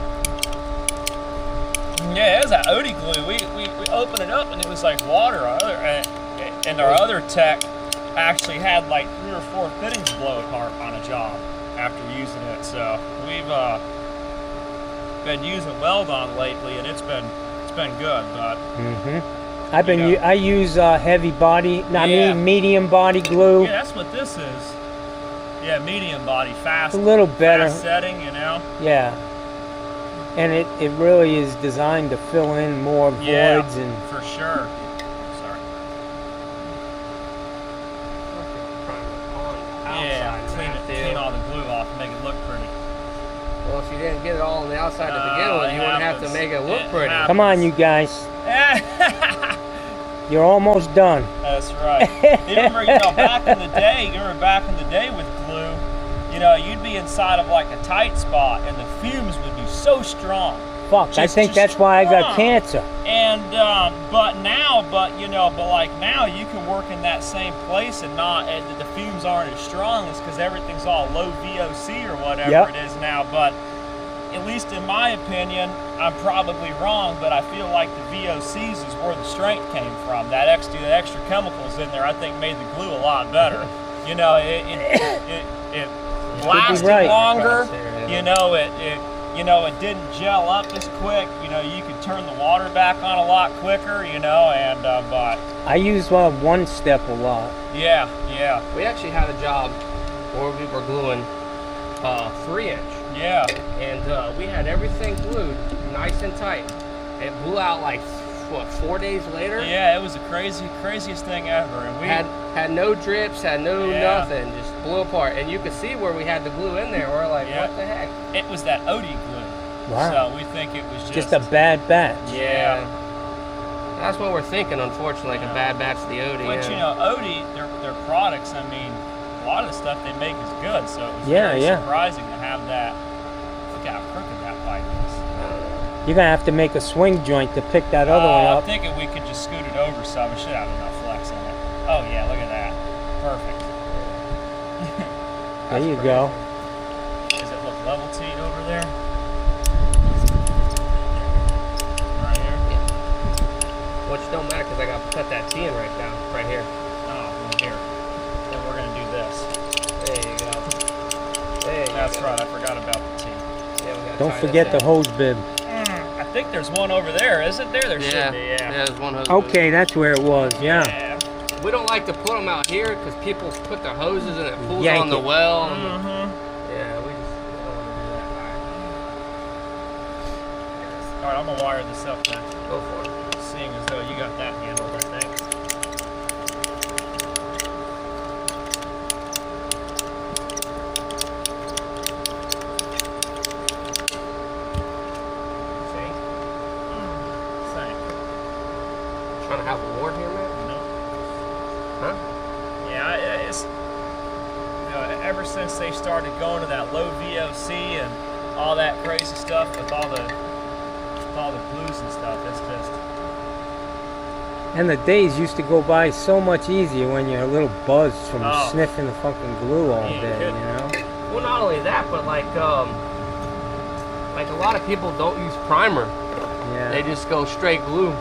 Yeah, it was that Odie glue. We opened it up and it was like water. And our other tech actually had like 3 or 4 fittings blow apart on a job after using it. So we've been using Weld-On lately, and it's been good. But I use heavy body, medium body glue. yeah, that's what this is. Yeah, medium body, fast. A little better. Fast setting, you know. Yeah. And it really is designed to fill in more voids and for sure. Sorry. Yeah, clean all the glue off and make it look pretty. Well, if you didn't get it all on the outside to begin with, you wouldn't have to make it look pretty. Come on, you guys. You're almost done. That's right. You remember, back in the day, with glue, you'd be inside of like a tight spot, and the fumes would be so strong. Fuck, I think that's why I got cancer. And but now you can work in that same place and the fumes aren't as strong. It's because everything's all low VOC or whatever it is now. But at least in my opinion, I'm probably wrong, but I feel like the VOCs is where the strength came from. That extra chemicals in there, I think, made the glue a lot better. It lasted longer. It didn't gel up as quick. You could turn the water back on a lot quicker. But I use one step a lot. Yeah. We actually had a job where we were gluing 3-inch. Yeah. And we had everything glued nice and tight. It blew out like, what, 4 days later? Yeah, it was the craziest thing ever. And we had no drips, had no nothing, just blew apart. And you could see where we had the glue in there. We're like, what the heck? It was that Odie glue. Wow. So we think it was just a bad batch. Yeah. That's what we're thinking, unfortunately, like a bad batch of the Odie. But Odie, their products, I mean, a lot of the stuff they make is good, so it was very surprising to have that. Look how crooked that pipe is. You're gonna have to make a swing joint to pick that other one up. I'm thinking we could just scoot it over some. It should have enough flex in it. Oh yeah, look at that. Perfect. There you go. Does it look level T over there? Right here? Yeah. Which don't matter because I got to cut that T in right now, right here. Oh, well, here. Then we're going to do this. There you go. That's right, I forgot about the T. Yeah, don't forget the hose bib. I think there's one over there, isn't there? There should be, Yeah, there's one hose Okay, that's where it was, We don't like to put them out here because people put their hoses and it pulls on the well. Yeah, we just don't want to do that. All right, I'm going to wire this up then. Go for it. Seeing as though you got that handled, I think. Trying to have a war here, man? No. Huh? Yeah, it's ever since they started going to that low VOC and all that crazy stuff with all the glues and stuff, it's just. And the days used to go by so much easier when you're a little buzzed from sniffing the fucking glue all day, Well, not only that, but like a lot of people don't use primer. Yeah. They just go straight glue.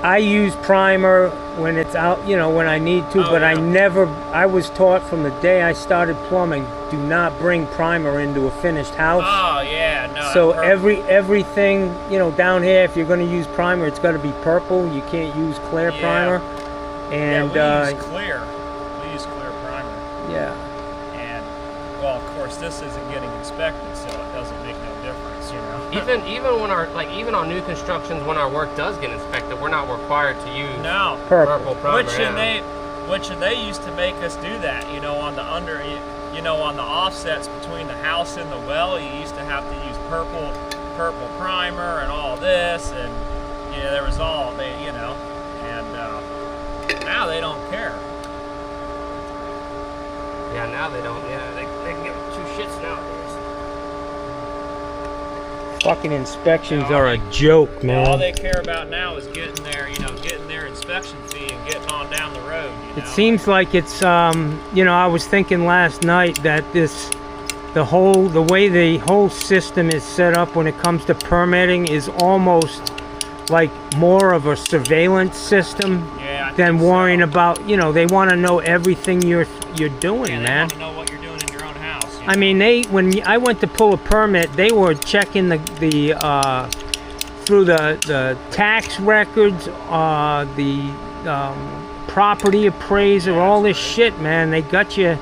I use primer when it's out, when I need to, but I was taught from the day I started plumbing, do not bring primer into a finished house. Oh, yeah, no. So everything, down here, if you're going to use primer, it's got to be purple. You can't use clear primer. And we use clear. We use clear primer. Yeah. And, well, of course, this isn't getting inspected, so it doesn't make no difference, you know. even when even on new constructions, when our work does get inspected, we're not required to use purple primer. Which they used to make us do that, you know, on the on the offsets between the house and the well, you used to have to use purple primer and all this, and there was all you know, and now they don't care. Yeah, now they don't. Yeah, they can give two shits nowadays. Fucking inspections are a joke, man. All they care about now is getting their inspection fee and getting on down the road. You know? It seems like it's, you know, I was thinking last night that the way the whole system is set up when it comes to permitting is almost like more of a surveillance system than worrying about, you know, they want to know everything you're doing, man. They want to know what you're doing in your own house. You know? I mean, when I went to pull a permit, they were checking through the tax records, the property appraiser, all this shit, man. They got you.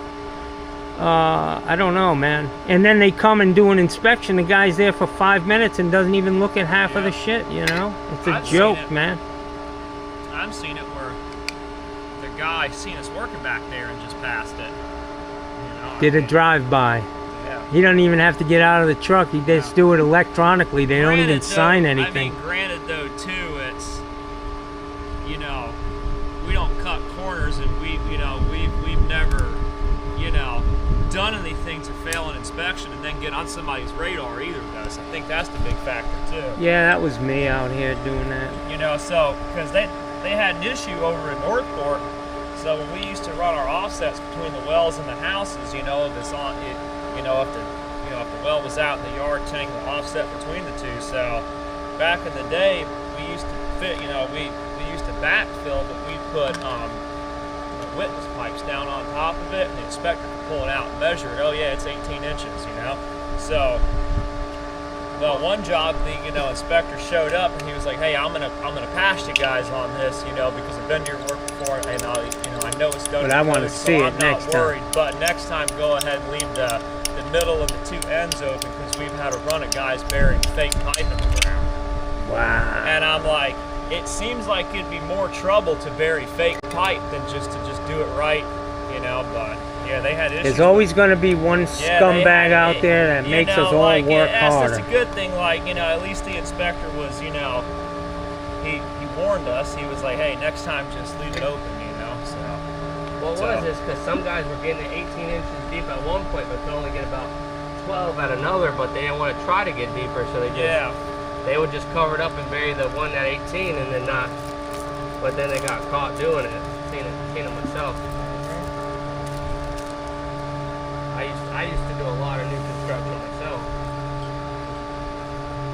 I don't know, man. And then they come and do an inspection. The guy's there for 5 minutes and doesn't even look at half of the shit, you know? It's a joke, man. I've seen it where the guy seen us working back there and just passed it. You know? Did a drive-by. Yeah. He doesn't even have to get out of the truck. He just do it electronically. They don't even sign anything. I mean, granted, though, too, it's, you know, we don't cut corners, and we've never, you know, done anything to fail an inspection and then get on somebody's radar either of us. I think that's the big factor too. Yeah, that was me out here doing that. You know, so because they had an issue over in Northport. So when we used to run our offsets between the wells and the houses, you know, if the well was out in the yard, tank the offset between the two. So back in the day, we used to fit, you know, we used to backfill, but we put witness pipes down on top of it, and the inspector could pull it out and measure it. Oh yeah, it's 18 inches, you know. So, well, one job the inspector showed up and he was like, "Hey, I'm gonna pass you guys on this, you know, because I've been to your work before, and I know it's done. But I want to see it next time. I'm not worried. But next time, go ahead and leave the middle of the two ends open because we've had a run of guys burying fake pipe in the ground." Wow. And I'm like, it seems like it'd be more trouble to bury fake pipe than just to do it right, you know, but yeah, they had issues. There's always going to be one scumbag out there that makes us all work harder. It's a good thing, like, you know, at least the inspector was, you know, he warned us. He was like, "Hey, next time just leave it open," you know, so. What was this? Because some guys were getting it 18 inches deep at one point, but could only get about 12 at another, but they didn't want to try to get deeper, so they just... They would just cover it up and bury the one at 18 and then not, but then they got caught doing it. Seen it myself. I used to do a lot of new construction myself.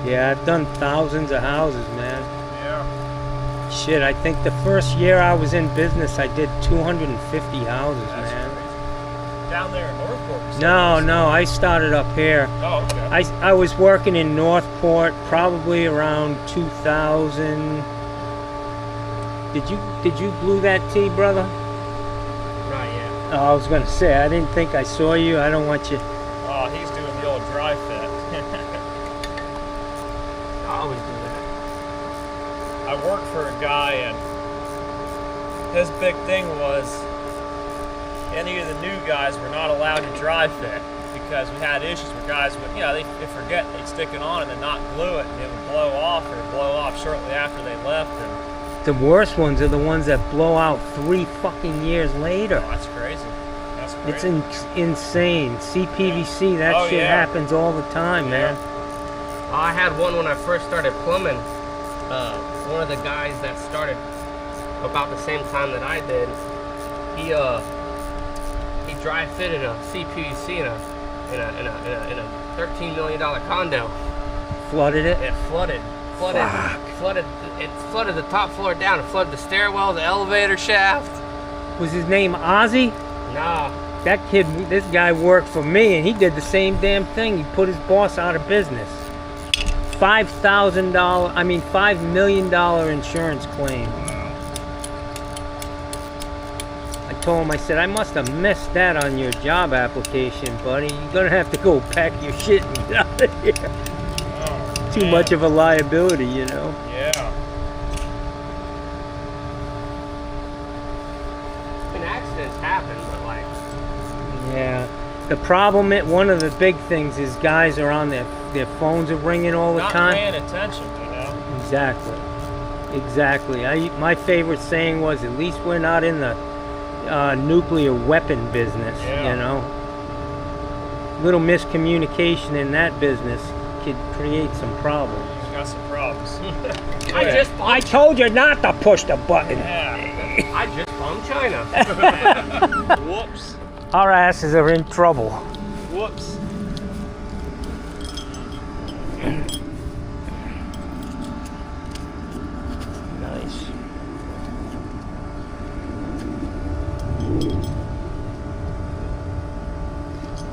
Yeah, I've done thousands of houses, man. Yeah. Shit, I think the first year I was in business, I did 250 houses, man. Crazy. Down there in Northport? No, I started up here. Oh, okay. I was working in Northport probably around 2000. Did you glue that tea, brother? Right, yeah. Oh, I was gonna say, I didn't think I saw you. I don't want you. Oh, he's doing the old dry fit. I always do that. I worked for a guy, and his big thing was any of the new guys were not allowed to dry fit because we had issues with guys with, you know, they forget, they'd stick it on and then not glue it, and it would blow off shortly after they left. And the worst ones are the ones that blow out 3 fucking years later. Oh, that's crazy. That's crazy. It's insane. CPVC, that shit happens all the time, man. I had one when I first started plumbing. One of the guys that started about the same time that I did, he dry fitted a CPVC in a $13 million condo. Flooded it? It flooded. It flooded the top floor down. It flooded the stairwell, the elevator shaft. Was his name Ozzy? Nah. That kid, this guy worked for me, and he did the same damn thing. He put his boss out of business. $5 million insurance claim. I told him, I said, I must have missed that on your job application, buddy. You're gonna have to go pack your shit and get out of here. Oh, Too much of a liability, you know. Yeah. I mean, accidents happen, but like. Yeah. The problem, one of the big things is guys are on their phones are ringing all the Not time. paying attention, you know. Exactly. Exactly. My favorite saying was, at least we're not in the nuclear weapon business, you know. Little miscommunication in that business could create some problems. You got some problems. I told you not to push the button. Yeah. I just bombed China. Whoops. Our asses are in trouble. Whoops. Nice.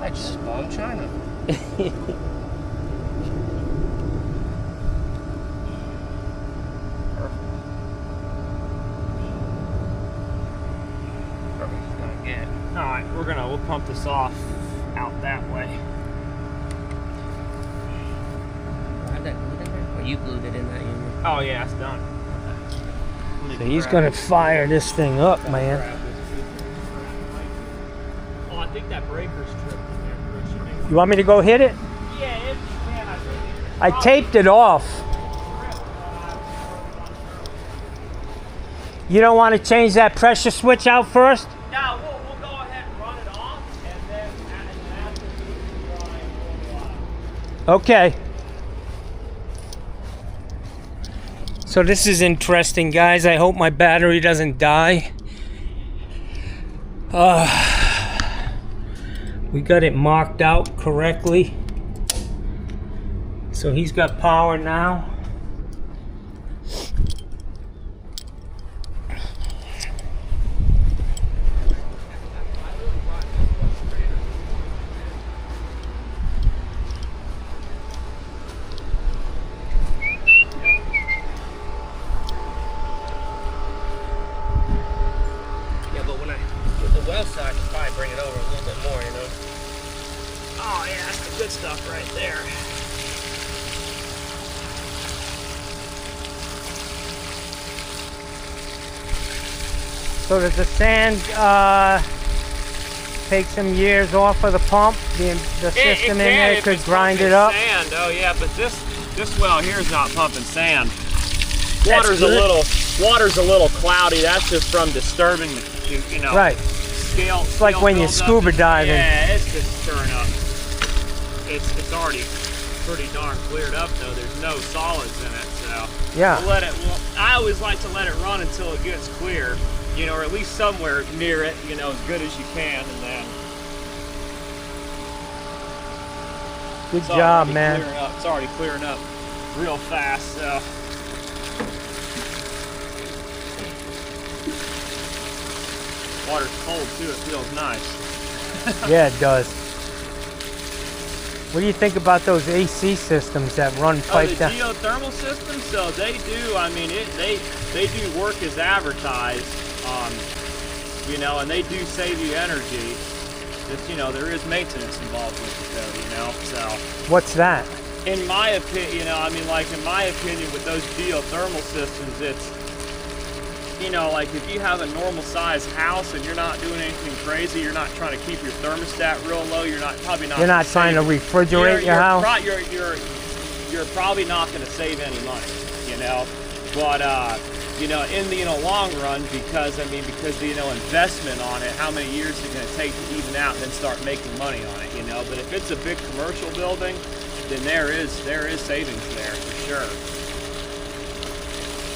I just bombed China. Alright, we'll pump this off out that way. Have that glued in there? Or you glued it in that unit? Oh yeah, it's done. So he's gonna fire this thing up, man. Oh, I think that breaker's tripped in there, Chris. You want me to go hit it? Yeah, if you can, I think. I taped it off. You don't want to change that pressure switch out first? No, we'll go ahead and run it off, and then after we dry, we'll Okay. So this is interesting, guys. I hope my battery doesn't die. We got it marked out correctly. So he's got power now. Side to probably bring it over a little bit more, you know. Oh yeah, that's the good stuff right there. So does the sand take some years off of the pump? The system in there could grind it up? Sand, oh yeah, but this well here is not pumping sand. Water's a little cloudy. That's just from disturbing the, you know. Right. It's like when you scuba diving. Yeah, it's just stirring up. It's already pretty darn cleared up though. There's no solids in it, so yeah. I always like to let it run until it gets clear, you know, or at least somewhere near it, you know, as good as you can, and then. Good job, man. It's already clearing up real fast, so. Water's cold too, it feels nice. Yeah, it does. What do you think about those AC systems that run pipe down? The geothermal systems, so they do, I mean, they do work as advertised, you know, and they do save you energy. Just, you know, there is maintenance involved with it though, you know, so. What's that? In my opinion, you know, I mean, like in my opinion with those geothermal systems, it's, you know, like if you have a normal sized house and you're not doing anything crazy, you're not trying to keep your thermostat real low, you're probably not. You're not trying to refrigerate your house? You're probably not going to save any money, you know. But, you know, in the long run, because the investment on it, how many years is it going to take to even out and then start making money on it, you know. But if it's a big commercial building, then there is savings there for sure.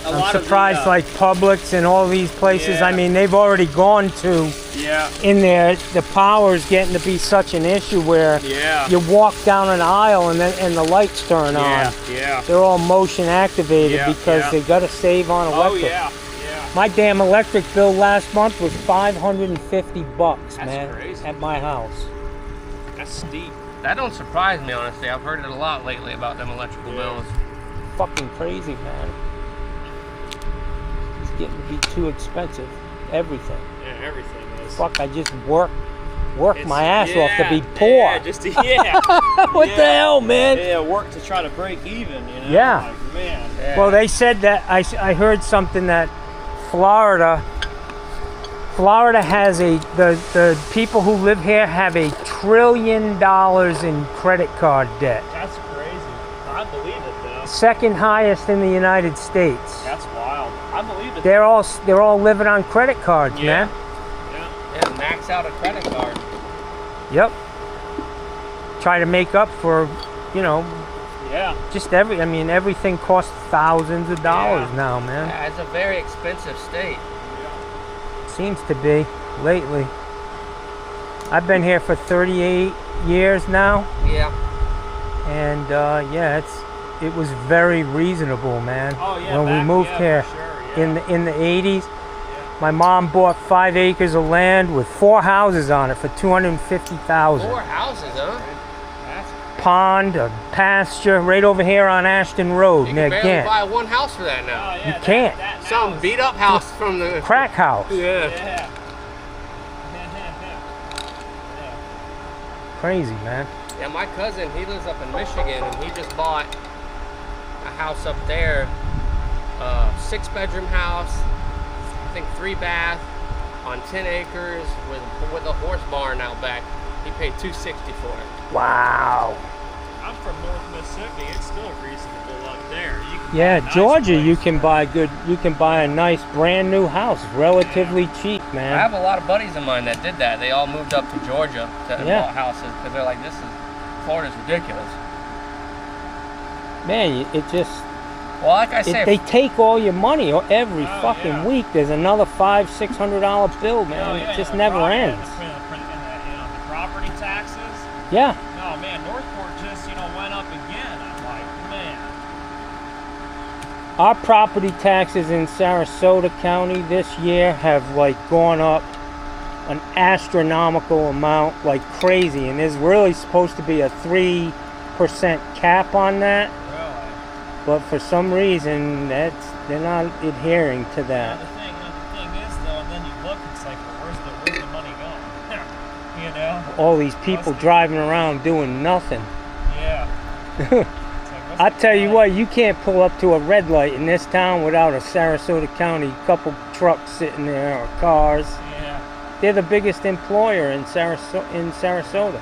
I'm surprised, like Publix and all these places. Yeah. I mean, they've already gone to. Yeah. In there, the power's getting to be such an issue where. Yeah. You walk down an aisle and the lights turn on. Yeah. They're all motion activated because they got to save on electric. Oh yeah. Yeah. My damn electric bill last month was $550, man. Crazy. At my house. That's steep. That don't surprise me, honestly. I've heard it a lot lately about them electrical bills. Fucking crazy, man. It's getting to be too expensive. everything. Yeah, everything is. Fuck, I just work my ass off to be poor. Yeah, just to, yeah. What the hell, man? Yeah, work to try to break even, you know? Yeah. Like, man. Yeah. Well, they said that, I heard something that Florida has the people who live here have $1 trillion in credit card debt. That's crazy. I believe it, though. Second highest in the United States. That's wild. I believe it. They're all living on credit cards, Yeah. man. Yeah, max out a credit card. Yep. Try to make up for, Yeah. just everything costs thousands of dollars now, man. Yeah, it's a very expensive state. Seems to be lately. I've been here for 38 years now, Yeah. and it was very reasonable, man. Oh, yeah. When we moved here for sure, yeah. in the 80s, my mom bought 5 acres of land with 4 houses on it for $250,000. 4 houses, huh? Pond, a pasture, right over here on Ashton Road You near can barely Ghent. buy one house for that now. Oh, yeah, You can't. that Some house. beat up house from the Crack house. Yeah. Yeah. Crazy, man. Yeah, my cousin, he lives up in Michigan, and he just bought a house up there, 6-bedroom house, I think 3 bath, on 10 acres with a horse barn out back. He paid $260 for it. Wow. I'm from North Mississippi. It's still reasonable up there. You can Yeah, buy a nice Georgia, place you can for- buy a nice brand new house, relatively cheap, I man. have a lot of buddies of mine that did that. They all moved up to Georgia to Yeah. bought houses because they're like, Florida's ridiculous. Man, it just Well, like I say, they take all your money every Oh, fucking yeah. week. There's another $500-600 bill, man. Oh, yeah, It just the never property- ends. The property taxes. Yeah. No, man, Northport just, went up again. I'm like, man. Our property taxes in Sarasota County this year have gone up an astronomical amount, like crazy, and there's really supposed to be a 3% cap on that, Really? but for some reason they're not adhering to Now, that. the thing is, though, and then you look, it's like, well, where's the money going? All these people driving around doing nothing. Yeah. It's like, what's I the tell you point? what, you can't pull up to a red light in this town without a Sarasota County couple trucks sitting there or cars. Yeah. They're the biggest employer in Sarasota.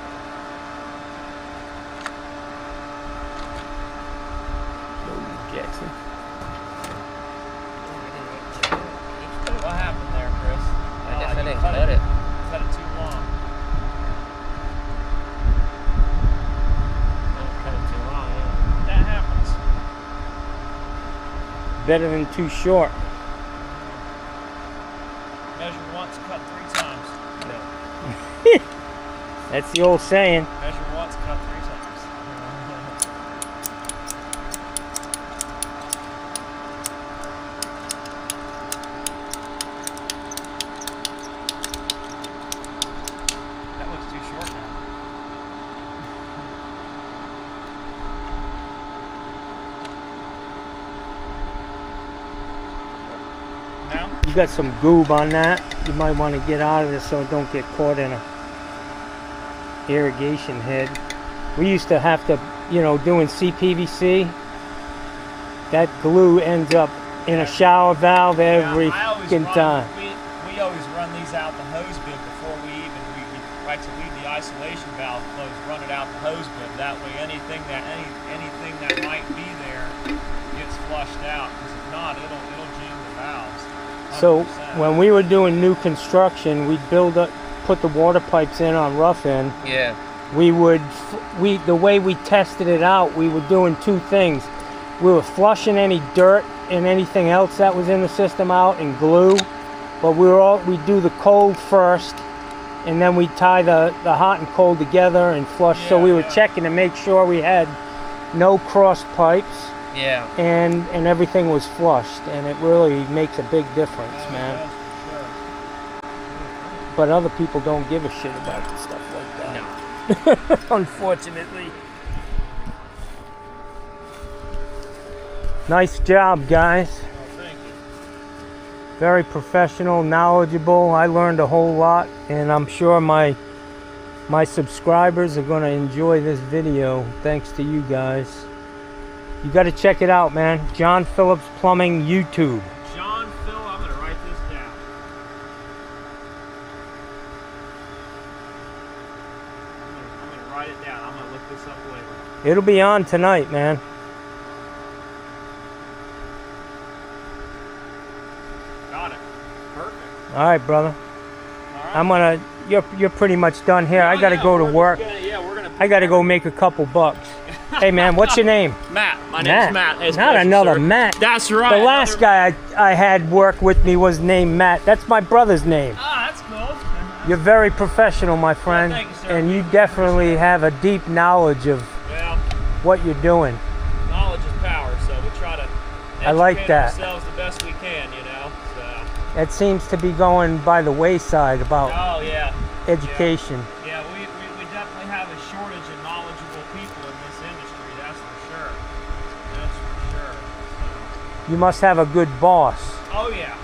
Jackson. What happened there, Chris? I guess I you didn't cut it. Cut it too long. Cut it too long, yeah. That happens. Better than too short. Measure once, cut 3 times. That's the old saying. Measure once, cut 3 times. That looks too short now. Now? You got some goob on that. You might want to get out of this so it don't get caught in a irrigation head. We used to have to, doing CPVC, that glue ends up in a shower valve every Yeah, I always fucking run- time. We always run these out the hose bib before we like to leave the isolation valve closed, run it out the hose bib. That way anything that might be there gets flushed out, because if not, it'll jam the valves. So 100%. when we were doing new construction, we'd put the water pipes in on rough end. Yeah. The way we tested it out, we were doing 2 things. We were flushing any dirt and anything else that was in the system out and glue, but we'd do the cold first, and then we'd tie the hot and cold together and flush. So we were checking to make sure we had no cross pipes. Yeah. And everything was flushed, and it really makes a big difference, Yeah, man. it does for sure. But other people don't give a shit about stuff like that. No. Unfortunately. Nice job, guys. Oh, thank you. Very professional, knowledgeable. I learned a whole lot, and I'm sure my subscribers are going to enjoy this video thanks to you guys. You got to check it out, man. John Phillips Plumbing YouTube. John Phil, I'm going to write this down. I'm going to write it down. I'm going to look this up later. It'll be on tonight, man. Got it. Perfect. All right, brother. All right. I'm gonna. You're pretty much done here. I gotta go to work. We're gonna I gotta go make a couple bucks. Hey, man, what's your name? Matt. My name's Matt. It's Not pleasure, another sir. Matt. That's right. The last guy I had work with me was named Matt. That's my brother's name. Ah, that's cool. You're very professional, my friend, thank you, sir. and you definitely have a deep knowledge of Well, what you're doing. knowledge is power, so we try to educate I like that. ourselves the best we can, you know. So. That seems to be going by the wayside about Oh yeah. education. Yeah, we definitely have a shortage of knowledgeable people in this industry. That's for sure. That's for sure. So. You must have a good boss. Oh yeah.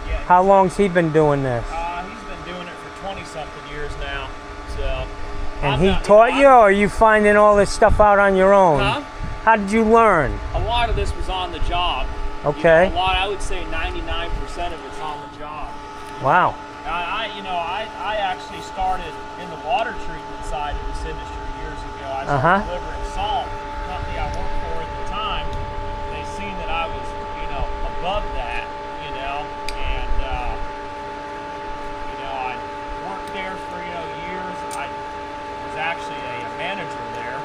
Yeah. How long's he been doing this? He's been doing it for 20-something years now. So. And he taught you, or are you finding all this stuff out on your own? Huh? How did you learn? A lot of this was on the job. Okay. You know, I would say 99% of it's on the job. Wow. I actually started in the water treatment side of this industry years ago. I started delivering salt. The company I worked for at the time, they seen that I was, above that, and I worked there for, years. I was actually a manager there.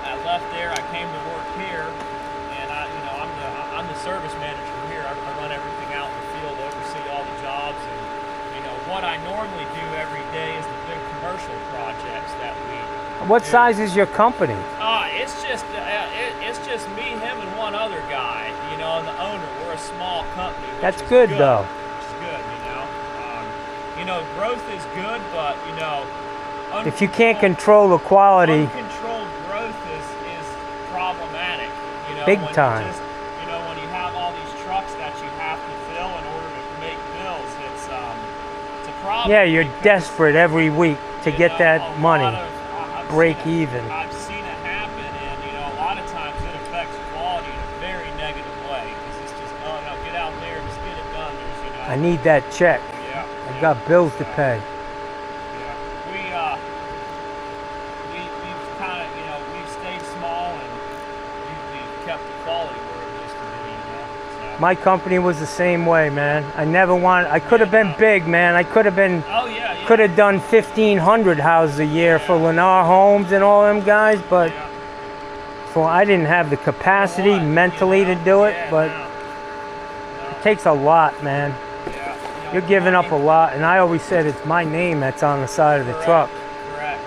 I left there, I came to work here, and I'm the service manager here. I run everything out in the field, oversee all the jobs, and what I normally do every day is the big commercial projects that we What do. size is your company? It's just me, him, and one other guy, and the owner. We're a small company. That's good, though. Which is good, growth is good, but If you can't control the quality, uncontrolled growth is problematic. Big when time. When you have all these trucks that you have to fill in order to make bills, it's a problem. yeah, you're desperate every week to get that money, I've break seen it- even. I've seen it happen, and a lot of times it affects quality in a very negative way because it's just, oh no, get out there, just get it done. There's, I need that check. Yeah. I've got bills to pay. Yeah. We've kind of, we've stayed small and we've kept the quality where it used to be, So. My company was the same way, man. I never wanted. I could have been big, man. I could have been. Oh yeah. Could have done 1,500 houses a year for Lennar Homes and all them guys, but I didn't have the capacity mentally to do it. But it takes a lot, man. You're giving up a lot, and I always said it's my name that's on the side of the truck. Correct.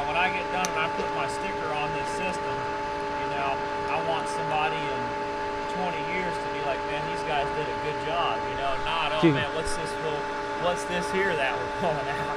When I get done and I put my sticker on this system, I want somebody in 20 years to be like, man, these guys did a good job. Not, oh Dude. man, what's this here that we're pulling out?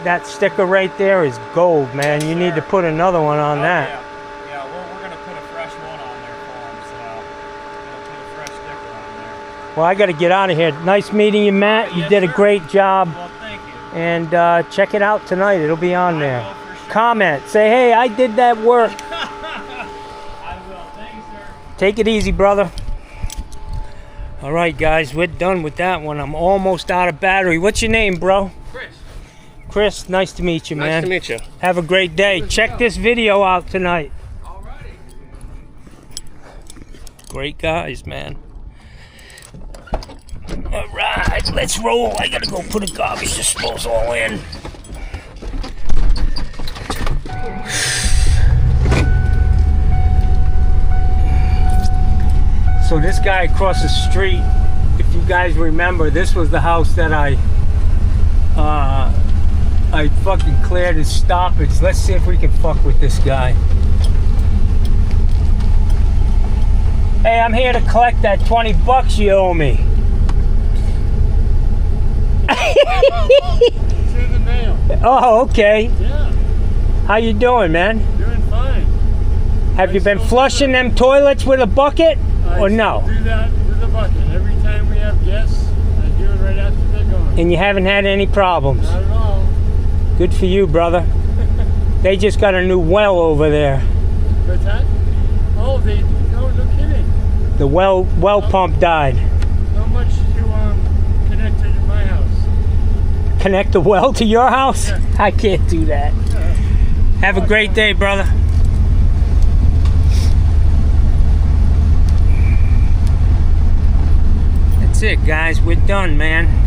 That sticker right there is gold, man. You need to put another one on that. Yeah, we're gonna put a fresh one on there for them. So we're gonna put a fresh sticker on there. Well, I got to get out of here. Nice meeting you, Matt. You Yes, did a sir. great job. Well, thank you. And check it out tonight. It'll be on there. I will for sure. Comment. Say, hey, I did that work. I will. Thank you, sir. Take it easy, brother. All right, guys, we're done with that one. I'm almost out of battery. What's your name, bro? Chris, Chris, nice to meet you, man. nice to meet you. Have a great day. Check this video out tonight. Alrighty. Great guys, man. All right, let's roll. I gotta go put a garbage disposal in. So this guy across the street, if you guys remember, this was the house that I fucking cleared his stoppage. Let's see if we can fuck with this guy. Hey, I'm here to collect that 20 bucks you owe me. It's in the mail. Oh, okay. Yeah, How you doing, man? doing fine. Have you been flushing them toilets with a bucket? Or no? Do that with the bucket. Every time we have guests, I do it right after they're gone. And you haven't had any problems. Not at all. Good for you, brother. They just got a new well over there. What's that? Oh, no kidding. The well pump died. How much to connect to my house? Connect the well to your house? Yeah. I can't do that. Yeah. Have a great day, brother. That's it, guys. We're done, man.